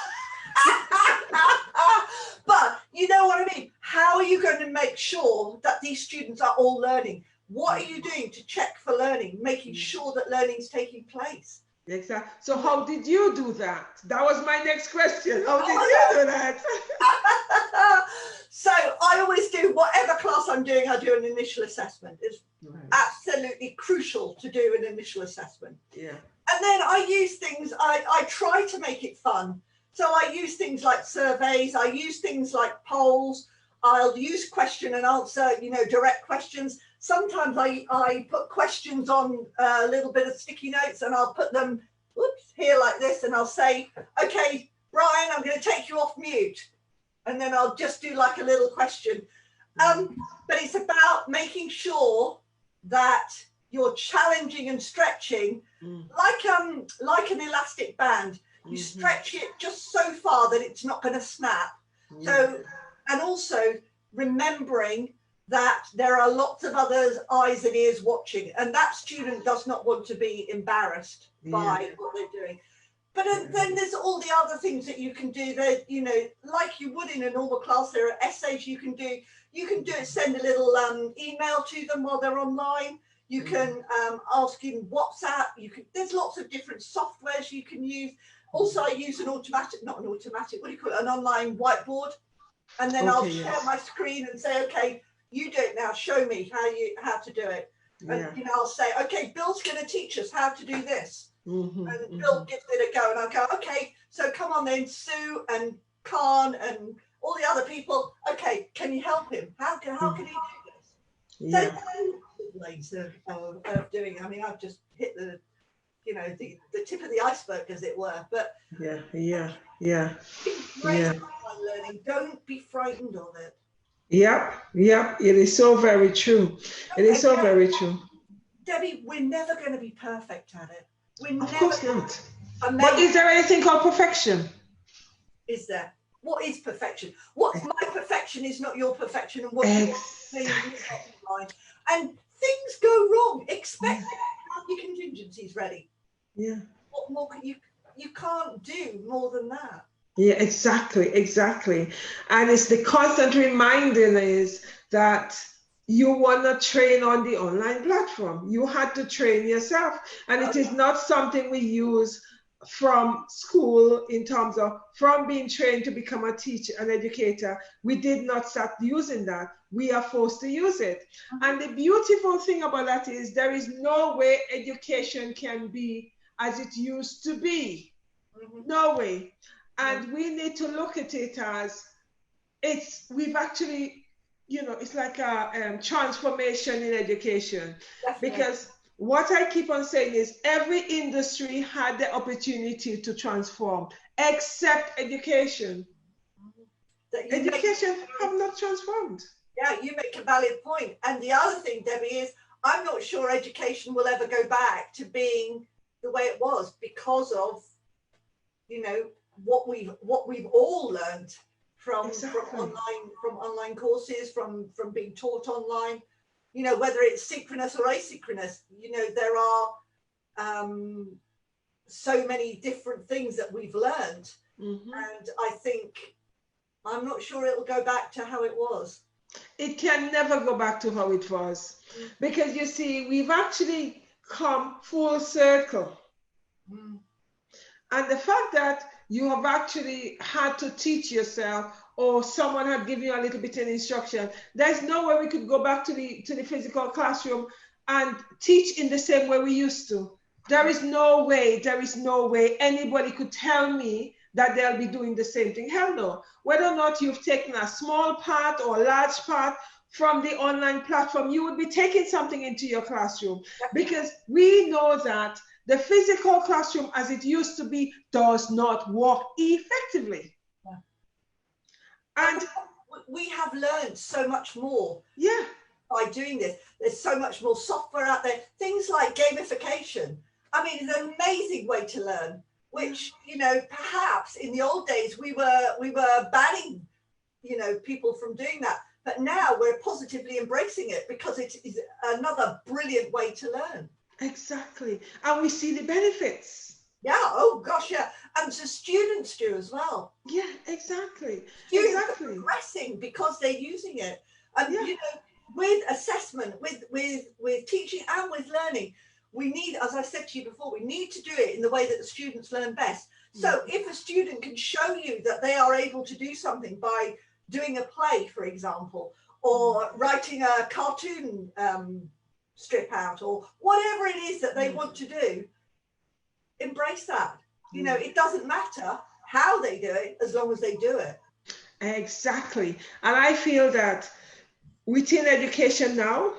But you know what I mean? How are you going to make sure that these students are all learning? What are you doing to check for learning, making sure that learning is taking place? Exactly. So how did you do that? That was my next question. How did you do that? So I always do, whatever class I'm doing, I do an initial assessment. It's absolutely crucial to do an initial assessment. Yeah. And then I use things, I try to make it fun. So I use things like surveys, I use things like polls, I'll use question and answer, you know, direct questions. Sometimes I put questions on a little bit of sticky notes and I'll put them, here like this, and I'll say, okay, Brian, I'm going to take you off mute. And then I'll just do like a little question. But it's about making sure that you're challenging and stretching like an elastic band. You stretch it just so far that it's not going to snap. So, and also remembering that there are lots of others' eyes and ears watching, and that student does not want to be embarrassed by what they're doing. But then there's all the other things that you can do that, you know, like you would in a normal class. There are essays you can do. You can do it, send a little email to them while they're online. You can ask in WhatsApp. There's lots of different softwares you can use. Also, I use an automatic, not an automatic, what do you call it? An online whiteboard. And then I'll share my screen and say, okay, you do it now. Show me how to do it. And you know, I'll say, okay, Bill's going to teach us how to do this. And Bill gives it a go, and I'll go, okay, so come on then, Sue and Khan and all the other people. Okay, can you help him? How can he do this? So ways of doing. I mean, I've just hit the tip of the iceberg, as it were. But learning. Don't be frightened of it. Yep. It is so very true. It is so very true. Debbie, we're never going to be perfect at it. Of course not. But is there anything called perfection? Is there? What is perfection? What's my perfection is not your perfection, and what's your thing is not mine. And things go wrong. Expect to have your contingencies ready. Yeah. What more can you can't do more than that. Yeah, exactly. And it's the constant reminding is that you want to train on the online platform. You had to train yourself. And it is not something we use from school in terms of from being trained to become a teacher, an educator. We did not start using that. We are forced to use it. And the beautiful thing about that is there is no way education can be as it used to be. No way. And we need to look at it as we've actually, it's like a transformation in education. Definitely. Because what I keep on saying is every industry had the opportunity to transform, except education. Education have not transformed. Yeah, you make a valid point. And the other thing, Debbie, is I'm not sure education will ever go back to being the way it was because of, what we've all learned from online courses, from being taught online, whether it's synchronous or asynchronous, there are so many different things that we've learned. And I'm not sure it'll go back to how it was. It can never go back to how it was, because you see, we've actually come full circle. And the fact that you have actually had to teach yourself, or someone had given you a little bit of instruction. There's no way we could go back to the physical classroom and teach in the same way we used to. There is no way anybody could tell me that they'll be doing the same thing. Hell no. Whether or not you've taken a small part or a large part from the online platform, you would be taking something into your classroom, because we know that the physical classroom as it used to be does not work effectively. Yeah. And we have learned so much more. Yeah. By doing this, there's so much more software out there. Things like gamification. I mean, it's an amazing way to learn, which, you know, perhaps in the old days we were banning, you know, people from doing that. But now we're positively embracing it because it is another brilliant way to learn. Exactly. And we see the benefits. Yeah. Oh gosh, yeah. And the students do as well. Yeah, exactly. Students are progressing because they're using it. And you know, with assessment, with teaching and with learning, we need, as I said to you before, we need to do it in the way that the students learn best. So if a student can show you that they are able to do something by doing a play, for example, or writing a cartoon strip out, or whatever it is that they want to do, embrace that. You know, it doesn't matter how they do it as long as they do it. Exactly. And I feel that within education now,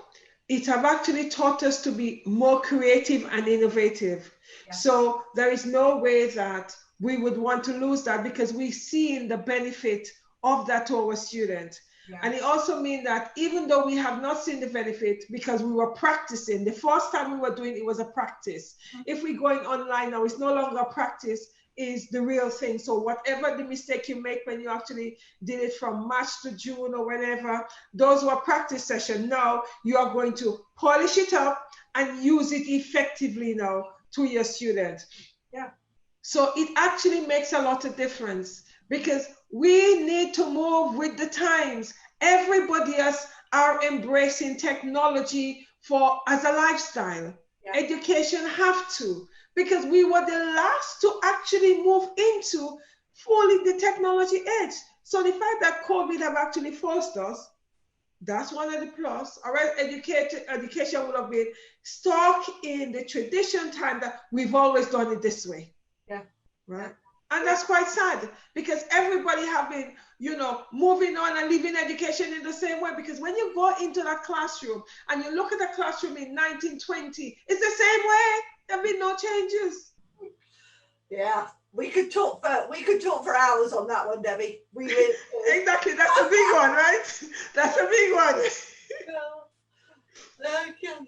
it have actually taught us to be more creative and innovative. Yeah. So there is no way that we would want to lose that, because we see in the benefit of that to our students. Yeah. And it also means that even though we have not seen the benefit because we were practicing, the first time we were doing it was a practice. If we're going online now, it's no longer a practice, is the real thing. So whatever the mistake you make when you actually did it from March to June or whenever, those were practice sessions. Now you are going to polish it up and use it effectively now to your students. Yeah. So it actually makes a lot of difference, because we need to move with the times. Everybody else are embracing technology as a lifestyle. Yeah. Education have to, because we were the last to actually move into fully the technology edge. So the fact that COVID have actually forced us, that's one of the plus. Our education would have been stuck in the tradition time that we've always done it this way. Yeah. Right. And that's quite sad, because everybody have been, you know, moving on and leaving education in the same way. Because when you go into that classroom and you look at the classroom in 1920, it's the same way. There have been no changes. Yeah, we could talk for hours on that one, Debbie. We really exactly. That's a big one, right? That's a big one. Okay.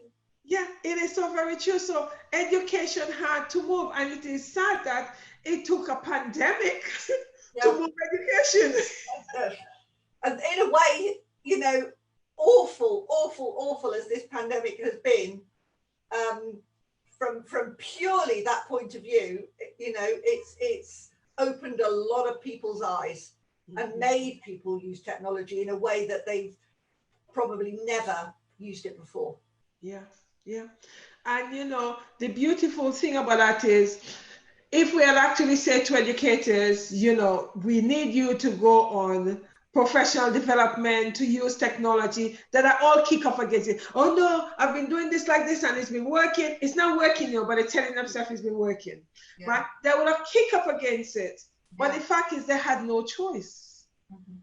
Yeah, it is so very true. So education had to move, and it is sad that it took a pandemic to move education. And in a way, you know, awful as this pandemic has been, from purely that point of view, you know, it's opened a lot of people's eyes and made people use technology in a way that they've probably never used it before. Yeah, yeah. And you know, the beautiful thing about that is, if we had actually said to educators, you know, we need you to go on professional development, to use technology, that are all kick up against it. Oh no, I've been doing this like this and it's been working. It's not working, you know, but they're telling themselves it's been working. Yeah. Right? They would have kicked up against it. Yeah. But the fact is they had no choice. Mm-hmm.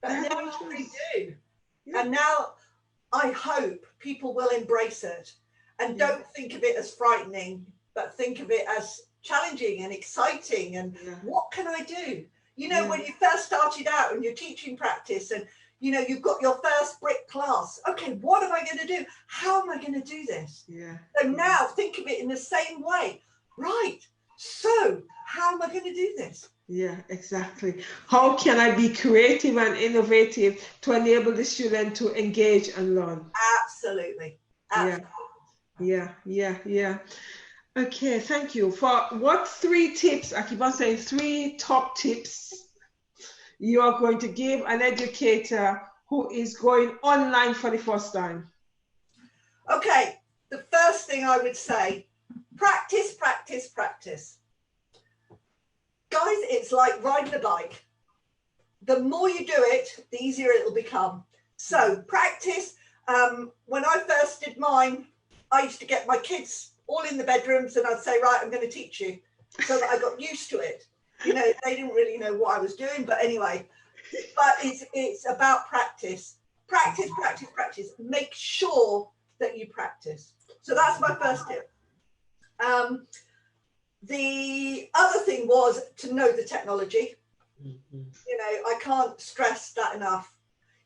But now they do. Yeah. And now I hope people will embrace it and don't think of it as frightening, but think of it as challenging and exciting, and what can I do? You know, when you first started out in your teaching practice and, you know, you've got your first brick class. Okay, what am I going to do? How am I going to do this? Yeah. So now think of it in the same way. Right. So how am I going to do this? Yeah, exactly. How can I be creative and innovative to enable the student to engage and learn? Absolutely. Absolutely. Yeah. Okay, thank you. For what 3 tips, I keep on saying 3 top tips, you are going to give an educator who is going online for the first time? Okay, the first thing I would say, practice. it's like riding a bike. The more you do it, the easier it'll become. So practice. When I first did mine, I used to get my kids all in the bedrooms and I'd say, right, I'm going to teach you, so that I got used to it. You know, they didn't really know what I was doing, but anyway, but it's about practice. Practice, practice, practice. Make sure that you practice. So that's my first tip. The other thing was to know the technology. You know, I can't stress that enough.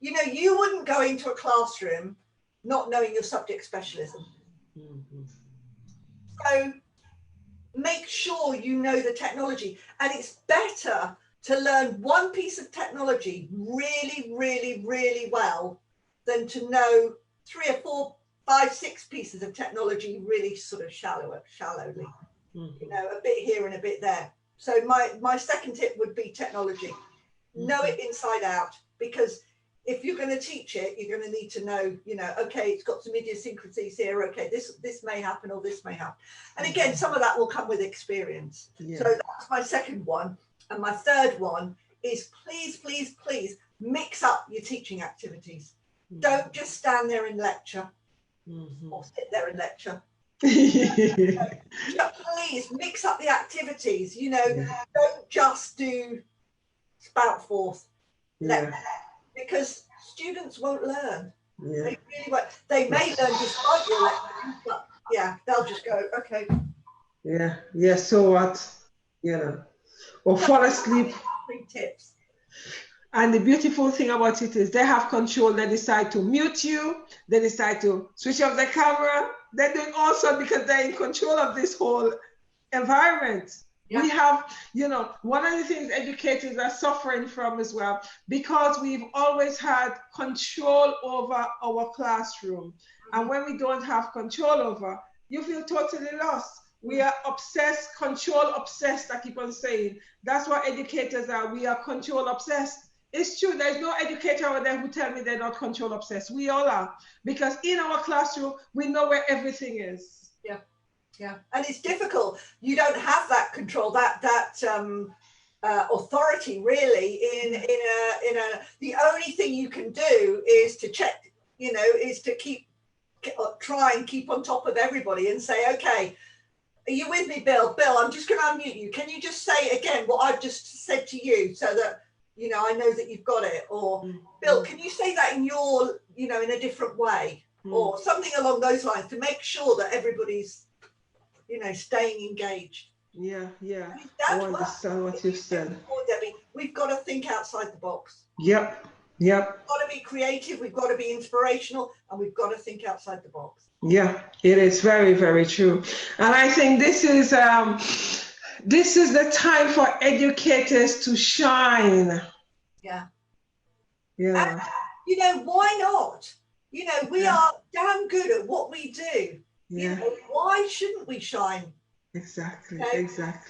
You know, you wouldn't go into a classroom not knowing your subject specialism. So make sure you know the technology. And it's better to learn one piece of technology really, really, really well than to know 3 or 4, 5, 6 pieces of technology really sort of shallowly. You know, a bit here and a bit there. So my second tip would be technology. Know it inside out, because if you're going to teach it, you're going to need to know, you know, okay, it's got some idiosyncrasies here. Okay, this may happen or this may happen. And again, some of that will come with experience. So that's my second one. And my third one is please, please, please mix up your teaching activities. Don't just stand there and lecture or sit there and lecture. Please mix up the activities. You know, don't just do spout forth. Because students won't learn. They really won't. They may learn despite your lecturing, but yeah, they'll just go, okay. So what? You know, or fall asleep. 3 tips. And the beautiful thing about it is they have control. They decide to mute you. They decide to switch off the camera. They're doing also because they're in control of this whole environment. We have, you know, one of the things educators are suffering from as well, because we've always had control over our classroom. And when we don't have control over, you feel totally lost. We are obsessed, control obsessed, I keep on saying. That's what educators are. We are control obsessed. It's true. There's no educator out there who tell me they're not control obsessed. We all are. Because in our classroom, we know where everything is. Yeah, and it's difficult. You don't have that control, that authority really. In a the only thing you can do is to check. You know, is to try and keep on top of everybody and say, okay, are you with me, Bill? Bill, I'm just going to unmute you. Can you just say again what I've just said to you, so that you know I know that you've got it? Or Bill, can you say that in your, you know, in a different way, or something along those lines, to make sure that everybody's, you know, staying engaged. I understand what you said. Debbie, we've got to think outside the box. Yep. We've got to be creative, we've got to be inspirational, and we've got to think outside the box. Yeah, it is very, very true. And I think this is the time for educators to shine. Yeah. And, you know, why not? You know, we are damn good at what we do. You know, why shouldn't we shine? Exactly.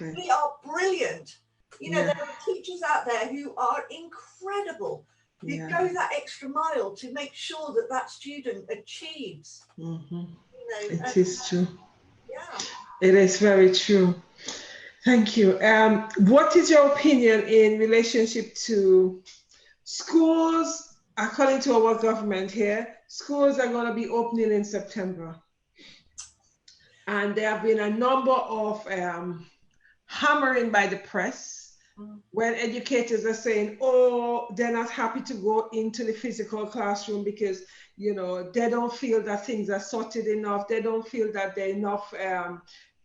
We are brilliant. You know, there are teachers out there who are incredible, who go that extra mile to make sure that that student achieves. You know, it is true. Yeah. It is very true. Thank you. What is your opinion in relationship to schools? According to our government here, schools are going to be opening in September. And there have been a number of hammering by the press when educators are saying, oh, they're not happy to go into the physical classroom because, you know, they don't feel that things are sorted enough. They don't feel that there are enough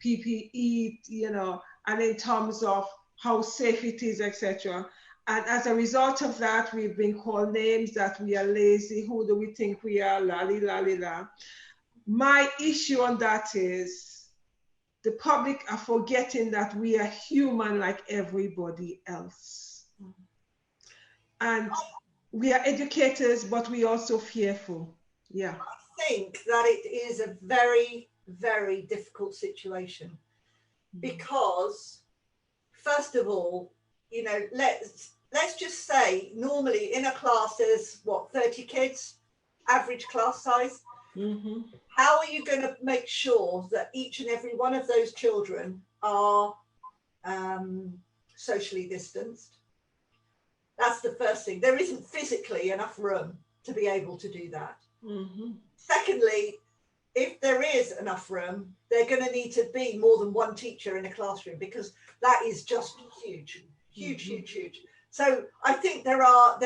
PPE, you know, and in terms of how safe it is, etc. And as a result of that, we've been called names that we are lazy. Who do we think we are? La, la, la, la. My issue on that is the public are forgetting that we are human like everybody else. And we are educators, but we are also fearful. Yeah. I think that it is a very, very difficult situation because, first of all, you know, let's just say normally in a class there's what, 30 kids, average class size. How are you going to make sure that each and every one of those children are socially distanced. That's the first thing. There isn't physically enough room to be able to do that. Secondly, if there is enough room, they're going to need to be more than one teacher in a classroom, because that is just huge. So I think there are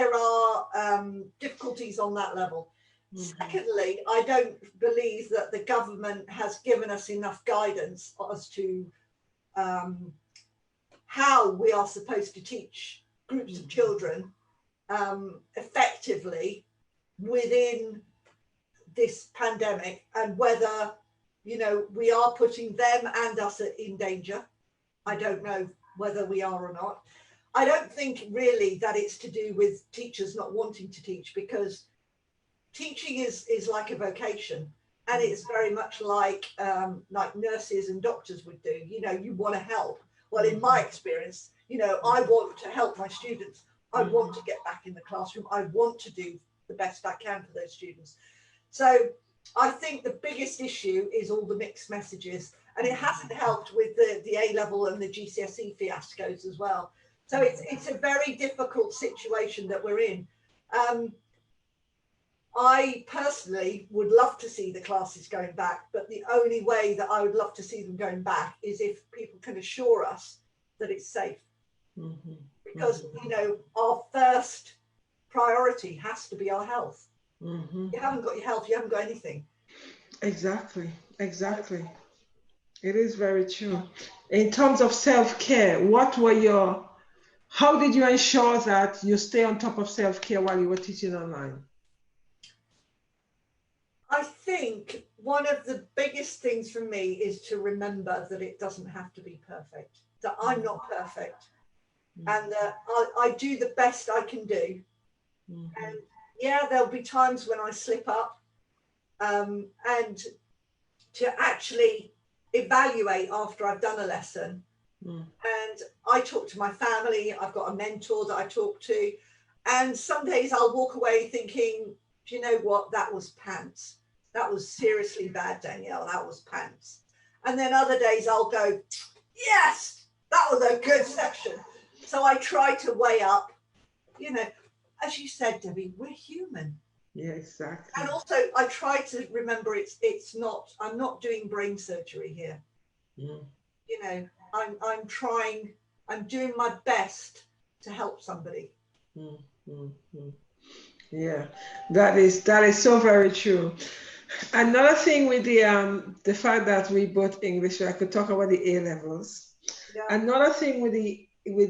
difficulties on that level. Secondly, I don't believe that the government has given us enough guidance as to how we are supposed to teach groups of children effectively within this pandemic, and whether, you know, we are putting them and us in danger. I don't know whether we are or not. I don't think really that it's to do with teachers not wanting to teach, because teaching is like a vocation, and it's very much like nurses and doctors would do. You know, you want to help. Well, in my experience, you know, I want to help my students. I want to get back in the classroom. I want to do the best I can for those students. So I think the biggest issue is all the mixed messages, and it hasn't helped with the A-level and the GCSE fiascos as well. So it's a very difficult situation that we're in. I personally would love to see the classes going back, but the only way that I would love to see them going back is if people can assure us that it's safe. Because, you know, our first priority has to be our health. You haven't got your health, you haven't got anything. Exactly. It is very true. In terms of self-care, how did you ensure that you stay on top of self-care while you were teaching online? I think one of the biggest things for me is to remember that it doesn't have to be perfect, that I'm not perfect, and that I do the best I can do. And yeah, there'll be times when I slip up, and to actually evaluate after I've done a lesson. And I talk to my family. I've got a mentor that I talk to, and some days I'll walk away thinking, do you know what, that was pants. That was seriously bad, Danielle. That was pants. And then other days I'll go, yes, that was a good section. So I try to weigh up, you know, as you said, Debbie, we're human. Yeah, exactly. And also I try to remember it's not, I'm not doing brain surgery here. You know, I'm trying, I'm doing my best to help somebody. Yeah, that is so very true. Another thing with the fact that we both English, I could talk about the A levels. Yeah. Another thing with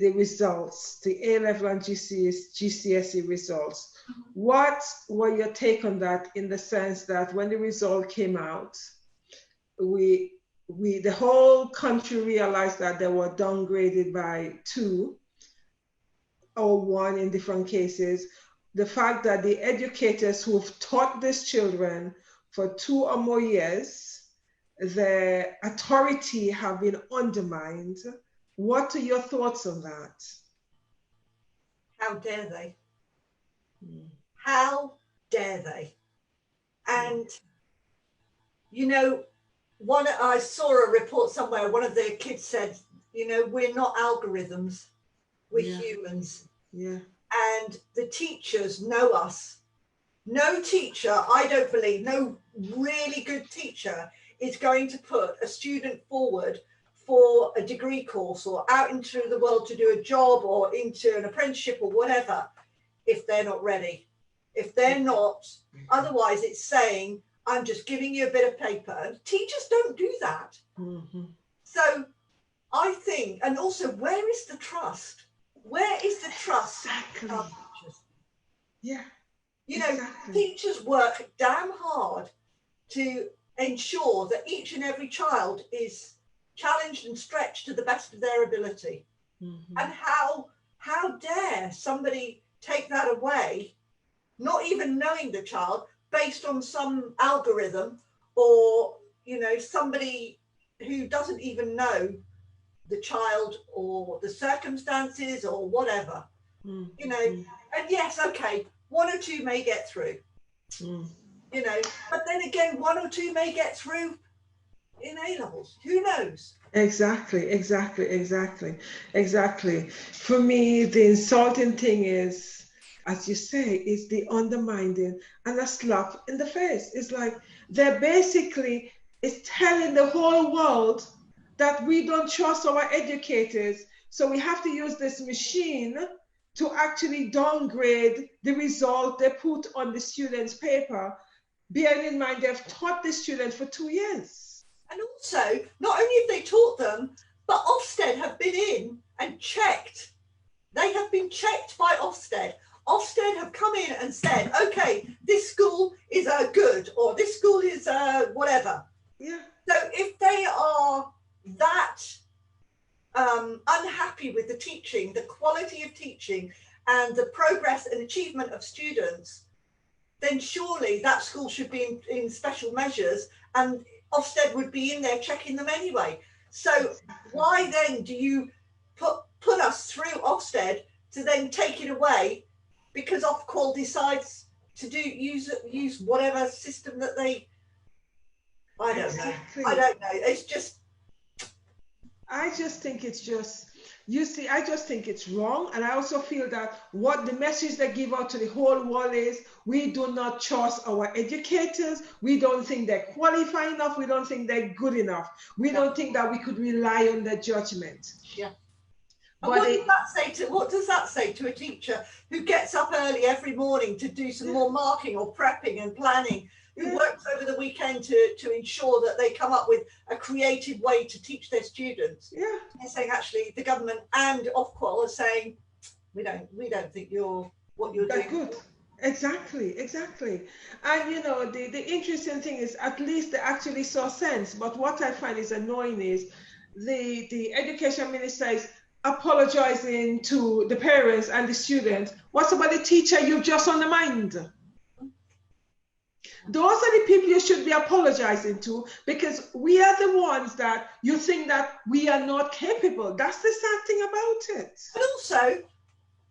the results, the A level and GCSE results. What were your take on that, in the sense that when the result came out, the whole country realized that they were downgraded by 2 or 1 in different cases. The fact that the educators who've taught these children for 2 or more years, their authority have been undermined. What are your thoughts on that? How dare they? How dare they? And, you know, I saw a report somewhere, one of the kids said, you know, we're not algorithms, we're humans. Yeah. And the teachers know us. No teacher, I don't believe, no really good teacher is going to put a student forward for a degree course or out into the world to do a job or into an apprenticeship or whatever, if they're not ready. If they're not, otherwise it's saying, I'm just giving you a bit of paper. And teachers don't do that. So I think, and also, where is the trust? Where is the trust in our teachers? Yeah. You know, teachers work damn hard to ensure that each and every child is challenged and stretched to the best of their ability. And how dare somebody take that away, not even knowing the child, based on some algorithm, or, you know, somebody who doesn't even know the child or the circumstances or whatever. You know, and yes, okay, 1 or 2 may get through, you know, but then again, 1 or 2 may get through in A-levels. Who knows? Exactly, exactly, exactly, exactly. For me, the insulting thing is, as you say, is the undermining and a slap in the face. It's like they're basically it's telling the whole world that we don't trust our educators, so we have to use this machine to actually downgrade the result they put on the students' paper, bearing in mind they've taught the students for 2 years. And also, not only have they taught them, but Ofsted have been in and checked. They have been checked by Ofsted. Ofsted have come in and said, okay, this school is good, or this school is whatever. Yeah. So if they are that unhappy with the teaching, the quality of teaching, and the progress and achievement of students, then surely that school should be in special measures, and Ofsted would be in there checking them anyway. So why then do you put us through Ofsted to then take it away because Ofqual decides to use whatever system that they, I don't know. I don't know. It's just, I just think it's just, you see, I just think it's wrong. And I also feel that what the message they give out to the whole world is, we do not trust our educators. We don't think they're qualified enough. We don't think they're good enough. We don't think that we could rely on their judgment. Yeah. But what does that say to a teacher who gets up early every morning to do some more marking or prepping and planning, who works over the weekend to ensure that they come up with a creative way to teach their students? Yeah. They're saying actually the government and Ofqual are saying, we don't think what you're doing good. Exactly, exactly. And you know, the interesting thing is at least they actually saw sense. But what I find is annoying is the education minister is apologizing to the parents and the students. What's about the teacher you've just undermined? Those are the people you should be apologizing to, because we are the ones that you think that we are not capable. That's the sad thing about it. And also,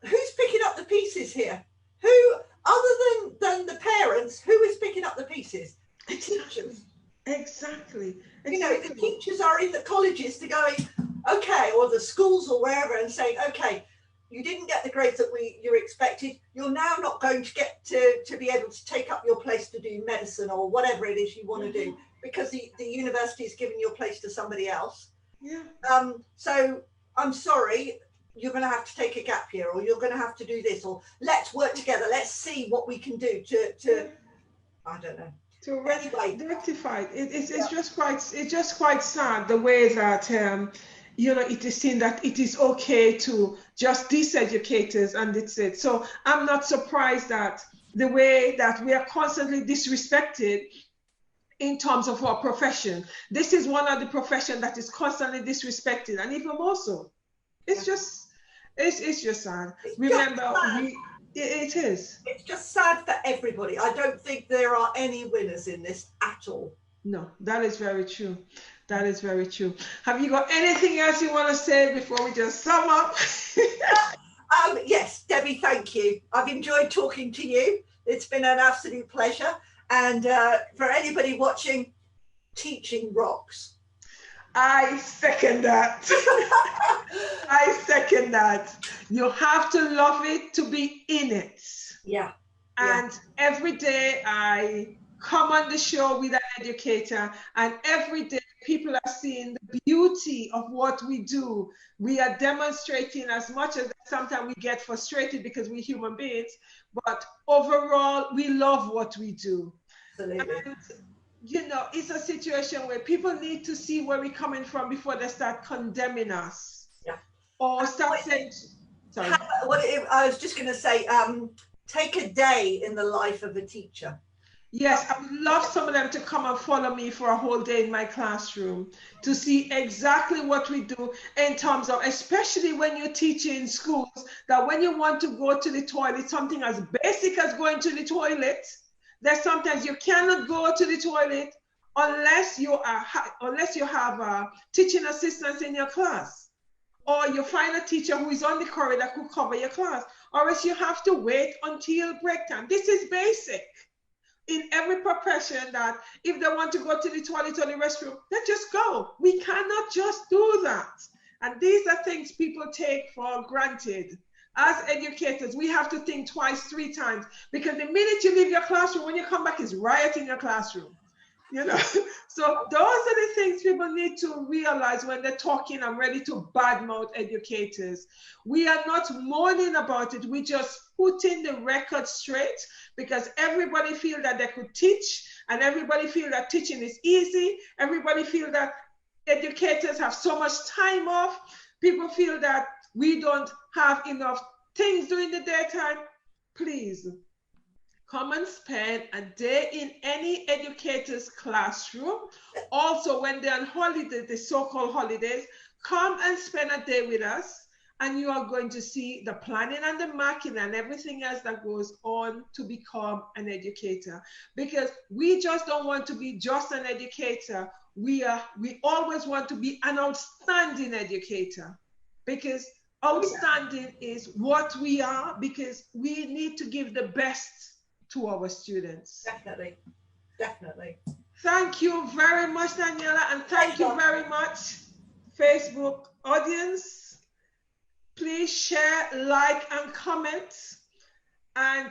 who's picking up the pieces here? Who, other than the parents, who is picking up the pieces? The teachers. Exactly. You know, the teachers are in the colleges to going, okay, or the schools or wherever, and saying, okay, you didn't get the grades that you expected. You're now not going to get to be able to take up your place to do medicine or whatever it is you want to do, because the university is giving your place to somebody else. Yeah. So I'm sorry, you're going to have to take a gap year, or you're going to have to do this, or let's work together. Let's see what we can do to I don't know. To rectify it. It's just quite sad the way that you know, it is seen that it is okay to just diseducators, and it's it. So I'm not surprised that the way that we are constantly disrespected in terms of our profession. This is one of the professions that is constantly disrespected, and even more so. It's just sad. Remember, it is. It's just sad for everybody. I don't think there are any winners in this at all. No, that is very true. That is very true. Have you got anything else you want to say before we just sum up? Yes, Debbie, thank you. I've enjoyed talking to you. It's been an absolute pleasure. And for anybody watching, teaching rocks. I second that. I second that. You have to love it to be in it. Yeah. And every day I come on the show with an educator, and every day people are seeing the beauty of what we do. We are demonstrating, as much as sometimes we get frustrated because we're human beings, but overall we love what we do. Absolutely. And, you know, it's a situation where people need to see where we're coming from before they start condemning us. Yeah. Or start saying, sorry. I was just going to say, take a day in the life of a teacher. Yes, I would love some of them to come and follow me for a whole day in my classroom to see exactly what we do in terms of, especially when you're teaching in schools, that when you want to go to the toilet, something as basic as going to the toilet, that sometimes you cannot go to the toilet unless you have teaching assistants in your class, or you find a teacher who is on the corridor that could cover your class, or else you have to wait until break time. This is basic. in every profession that if they want to go to the toilet or the restroom, they just go. We cannot just do that. And these are things people take for granted. As educators, we have to think twice, three times, because the minute you leave your classroom, when you come back, is riot in your classroom. You know, so those are the things people need to realize when they're talking and ready to badmouth educators. We are not moaning about it. We just putting the record straight, because everybody feel that they could teach, and everybody feel that teaching is easy. Everybody feel that educators have so much time off. People feel that we don't have enough things during the daytime. Please come and spend a day in any educator's classroom. Also, when they're on holiday, the so-called holidays, come and spend a day with us, and you are going to see the planning and the marking and everything else that goes on to become an educator. Because we just don't want to be just an educator. We always want to be an outstanding educator, because outstanding is what we are, because we need to give the best to our students. Definitely, definitely. Thank you very much, Daniela, and thank you very much, Facebook audience. Please share, like, and comment. And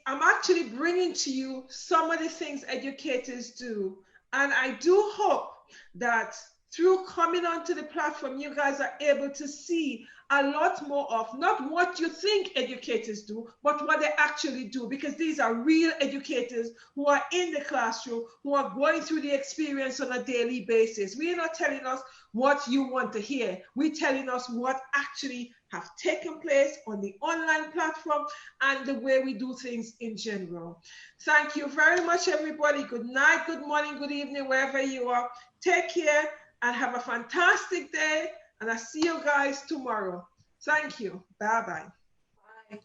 I'm actually bringing to you some of the things educators do. And I do hope that through coming onto the platform, you guys are able to see a lot more of not what you think educators do, but what they actually do, because these are real educators who are in the classroom, who are going through the experience on a daily basis. We're not telling us what you want to hear. We're telling us what actually have taken place on the online platform and the way we do things in general. Thank you very much, everybody. Good night, good morning, good evening, wherever you are. Take care and have a fantastic day. And I'll see you guys tomorrow. Thank you. Bye-bye. Bye.